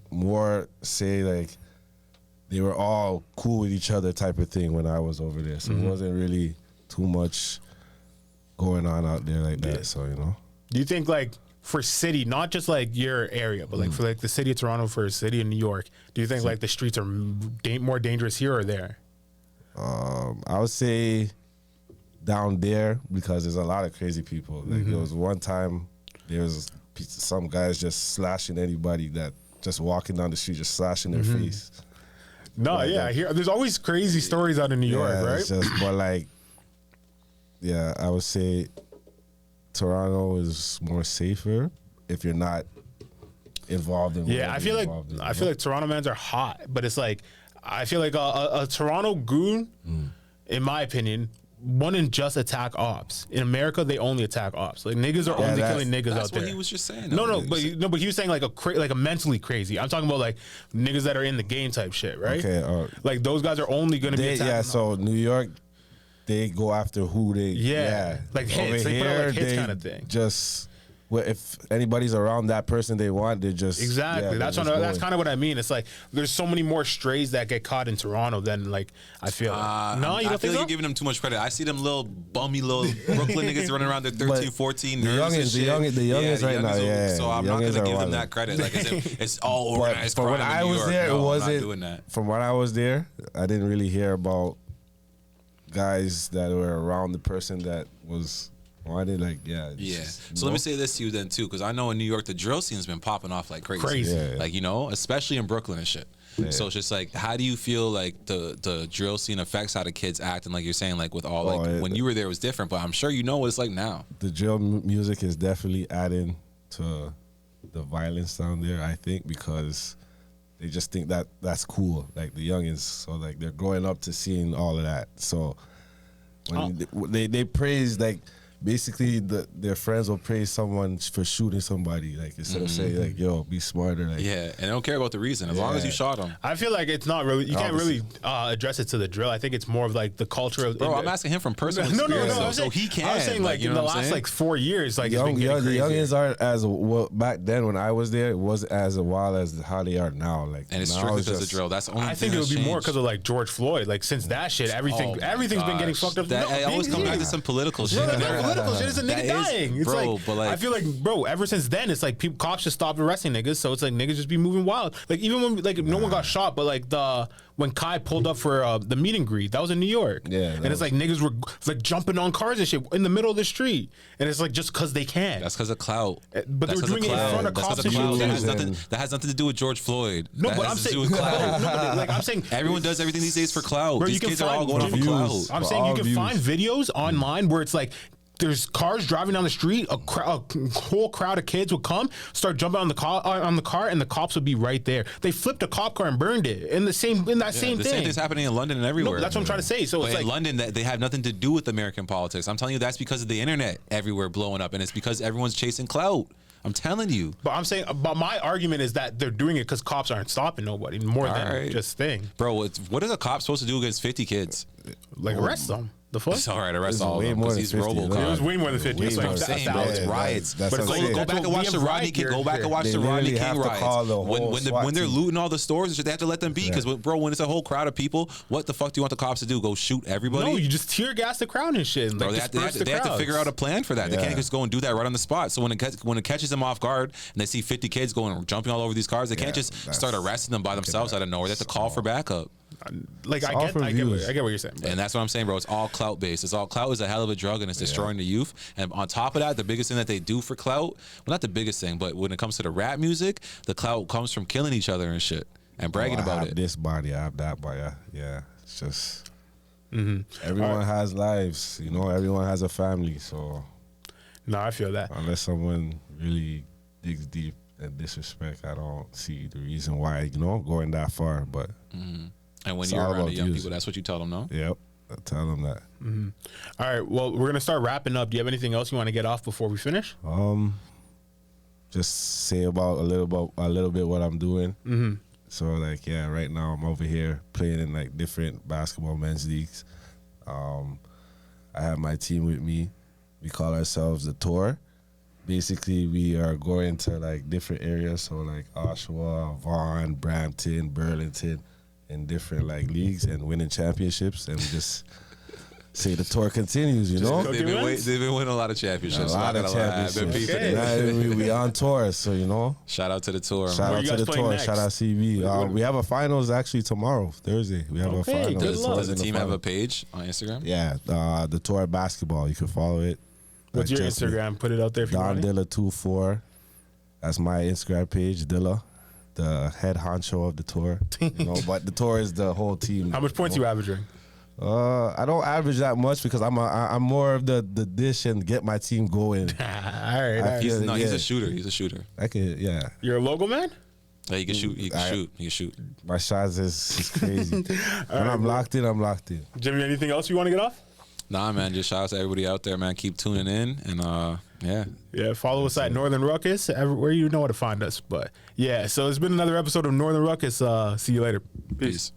C: more say like they were all cool with each other type of thing when I was over there. So it wasn't really too much going on out there like that. So, you know.
A: Do you think like for city, not just like your area, but like for like the city of Toronto, for a city of New York, do you think like the streets are more dangerous here or there?
C: I would say down there because there's a lot of crazy people. Like there was one time there was some guys just slashing anybody that just walking down the street, just slashing their face.
A: No,
C: Like
A: yeah,
C: that.
A: here there's always crazy stories out in New York,
C: Yeah,
A: right?
C: it's just, but like, yeah, I would say Toronto is more safer if you're not involved in.
A: Yeah,
C: whatever
A: I feel
C: you're
A: like
C: involved in,
A: I
C: you
A: feel
C: know?
A: like Toronto mans are hot, but it's like I feel like a Toronto goon, in my opinion, wouldn't just attack ops. In America, they only attack ops. Like niggas are only
C: that's-
A: killing niggas
B: That's
A: out
B: what
A: there.
B: he was just saying.
A: No,
B: though.
A: but he was saying like a mentally crazy. I'm talking about like niggas that are in the game type shit, right?
C: Okay,
A: Like those guys are only gonna be attacking.
C: yeah. So New York, they go after who they.
A: Yeah. Like hits.
C: Over
A: They put out,
C: here,
A: like, hits
C: they
A: kinda thing.
C: Just if anybody's around that person they want, they're just
A: Exactly.
C: yeah,
A: That's
C: they're
A: what
C: just
A: that's
C: going.
A: kind of what I mean. It's like there's so many more strays that get caught in Toronto than like I feel. Like. No, you
B: I
A: don't
B: feel
A: think so?
B: you're giving them too much credit. I see them little bummy little Brooklyn niggas running around. They're 13,
C: But
B: 14,
C: the
B: nervous and
C: youngins- the
B: shit.
C: youngins- the youngins
B: the
C: right now,
B: youngins
C: yeah,
B: So I'm
C: the
B: not
C: youngins
B: gonna
C: are
B: give them
C: wildin'.
B: that credit. Like as if it's all
C: But
B: organized
C: from
B: crime
C: when
B: in
C: I
B: New
C: was
B: York.
C: there,
B: No,
C: it
B: I'm
C: wasn't.
B: not doing that.
C: From when I was there, I didn't really hear about guys that were around the person that was. Why did like it's
B: Yeah.
C: just,
B: So let me say this to you then too, because I know in New York the drill scene's been popping off like crazy.
A: Crazy.
C: Yeah.
B: Like especially in Brooklyn and shit. So it's just like, how do you feel like the drill scene affects how the kids act? And like you're saying, like with all when you were there it was different, but I'm sure you know what it's like now.
C: the drill music is definitely adding to the violence down there. I think because they just think that that's cool, like the youngins. So like they're growing up to seeing all of that. So when they praise like. Basically, their friends will praise someone for shooting somebody, like instead of saying like, "Yo, be smarter." Like,
B: Yeah, and they don't care about the reason as long as you shot them.
A: I feel like it's not really. You can't really address it to the drill. I think it's more of like the culture of.
B: Bro, I'm asking him from personal
A: No.
B: experience,
A: I
B: though,
A: was
B: so
A: saying,
B: he can.
A: I was saying like
B: you
A: in
B: know
A: the
B: what I'm
A: last
B: saying?
A: like 4 years, like it's been
C: young
A: getting crazy.
C: youngins aren't as well back then when I was there. It wasn't as wild as how they are now. Like,
B: And it's
C: now
B: strictly
C: it's
B: because of
C: just-
B: drill. That's the only
A: I
B: thing
A: think it would
B: that's
A: be more
B: changed.
A: because of like George Floyd. Like since that shit, everything's been getting fucked up.
B: That, I always come back to some political shit.
A: No, that's not political shit. It's a
B: That
A: nigga
B: is-
A: dying. It's
B: bro,
A: like,
B: but like-
A: I feel like, bro, ever since then, it's like cops just stopped arresting niggas. So it's like niggas just be moving wild. Like even when like no one got shot, but like when Kai pulled up for the meet and greet, that was in New York.
C: Yeah,
A: and
C: that
A: it's like niggas were like jumping on cars and shit in the middle of the street, and it's like just because they can.
B: That's because of clout.
A: But they
B: That's
A: were
B: 'cause
A: doing it in front of
B: That's 'cause
A: cops and
B: clout.
A: shit.
B: That has nothing to do with George Floyd.
A: No,
B: That
A: but
B: has
A: I'm
B: to
A: saying,
B: do with clout.
A: like I'm saying,
B: Everyone does everything these days for clout.
A: Bro,
B: These
A: you can
B: kids are all
A: find
B: going off of
C: views.
B: clout.
A: I'm
C: For
A: saying you
C: all
A: can
C: views.
A: find videos online where it's like there's cars driving down the street, a whole crowd of kids would come, start jumping on the car, and the cops would be right there. They flipped a cop car and burned it in that same
B: The
A: thing.
B: same thing's happening in London and everywhere.
A: No, that's what I'm trying to say. So
B: But
A: it's
B: in
A: like
B: London, they have nothing to do with American politics. I'm telling you, that's because of the internet everywhere blowing up, and it's because everyone's chasing clout. I'm telling you.
A: But I'm saying, but my argument is that they're doing it because cops aren't stopping nobody more than
B: Alright.
A: just thing.
B: Bro, what is a cop supposed to do against 50 kids?
A: Like arrest them. The fuck?
B: It's all right, arrest
C: It's
B: all of
C: way
B: them
C: more
B: because
C: than
B: he's
C: 50,
B: RoboCop.
A: It was way more than 50.
C: Way
A: It's like
C: more
B: than
A: a
B: 50.
A: thousand.
B: It's riots.
C: That's
A: But
C: what
A: it's
C: I'm
A: like-
C: saying.
B: Go back and
A: We
B: watch
A: have
B: the Rodney
A: riot
B: King.
A: gear
B: Go back and
A: here.
B: watch
C: They
B: the Rodney
C: literally
B: King
C: have to call
B: riots.
C: the
B: When
C: whole SWAT
B: they're
C: team.
B: looting all the stores and shit, they have to let them be. Because bro, when it's a whole crowd of people, what the fuck do you want the cops to do? Go shoot everybody?
A: No, you just tear gas the crowd and shit. And
B: Bro,
A: like,
B: they have to
A: crowds.
B: figure out a plan for that. They
C: Yeah.
B: can't just go and do that right on the spot. So when it catches them off guard and they see 50 kids going jumping all over these cars, they can't just start arresting them by themselves out of nowhere. They have to call for backup.
A: Like I
C: all
A: get
C: for
A: what
C: views.
A: you're saying. But
B: And that's what I'm saying, bro. It's all clout based. It's all clout is a hell of a drug and it's destroying the youth. And on top of that, the biggest thing that they do for clout, well, not the biggest thing, but when it comes to the rap music, the clout comes from killing each other and shit and bragging
C: I
B: about
C: have
B: it.
C: this body, I have that body. Yeah, it's just
A: Mm-hmm.
C: everyone has lives. You know, everyone has a family. So
A: no, I feel that.
C: unless someone really digs deep and disrespect, I don't see the reason why going that far. But
B: And when
C: It's
B: you're
C: all
B: around the
C: about
B: young
C: views.
B: people, that's what you tell them, no?
C: yep, I tell them that.
A: All right, well, we're gonna start wrapping up. Do you have anything else you want to get off before we finish?
C: Just say about a little bit what I'm doing. Mm-hmm. So like, yeah, right now I'm over here playing in like different basketball men's leagues. I have my team with me. We call ourselves the Tour. Basically, we are going to like different areas, so like Oshawa, Vaughan, Brampton, Burlington, in different like leagues and winning championships, and we just say the tour continues. You know,
A: go
B: They've
A: wins?
B: been winning a lot of championships.
C: a lot
B: not
C: of
B: gonna lie. I've been
C: championships.
B: peeping it.
C: Now we on tour, so you know.
B: Shout out to the tour.
C: Shout
A: Where
C: out
A: you
C: to
A: guys
C: the
A: playing
C: tour.
A: next?
C: Shout out CB. We have a finals actually tomorrow, Thursday. We have a
A: Okay,
C: finals.
A: good
B: Does,
A: luck.
B: does the
C: in
B: team have
C: final.
B: a page on Instagram?
C: Yeah, the tour basketball. You can follow it.
A: What's
C: Like
A: your
C: just me.
A: Instagram? Put it out there if you
C: Don
A: want.
C: Dilla 24. That's my Instagram page. Dilla, the head honcho of the tour. You know, but the tour is the whole team.
A: How much points you averaging?
C: I don't average that much because I'm more of the dish and get my team going.
A: all right, all right.
C: feel-
B: He's
C: yeah.
B: a shooter. He's a shooter.
C: I can, yeah.
A: You're a logo man?
B: Yeah, he can shoot. He can
C: I-
B: shoot. He can shoot.
C: My shots is crazy. When I'm locked in, I'm locked in.
A: Jimmy, anything else you want to get off?
B: Nah, man. Just shout out to everybody out there, man. Keep tuning in and yeah.
A: Yeah, follow us at Northern Ruckus, everywhere you know where to find us. But yeah, so it's been another episode of Northern Ruckus. See you later. Peace.
B: Peace.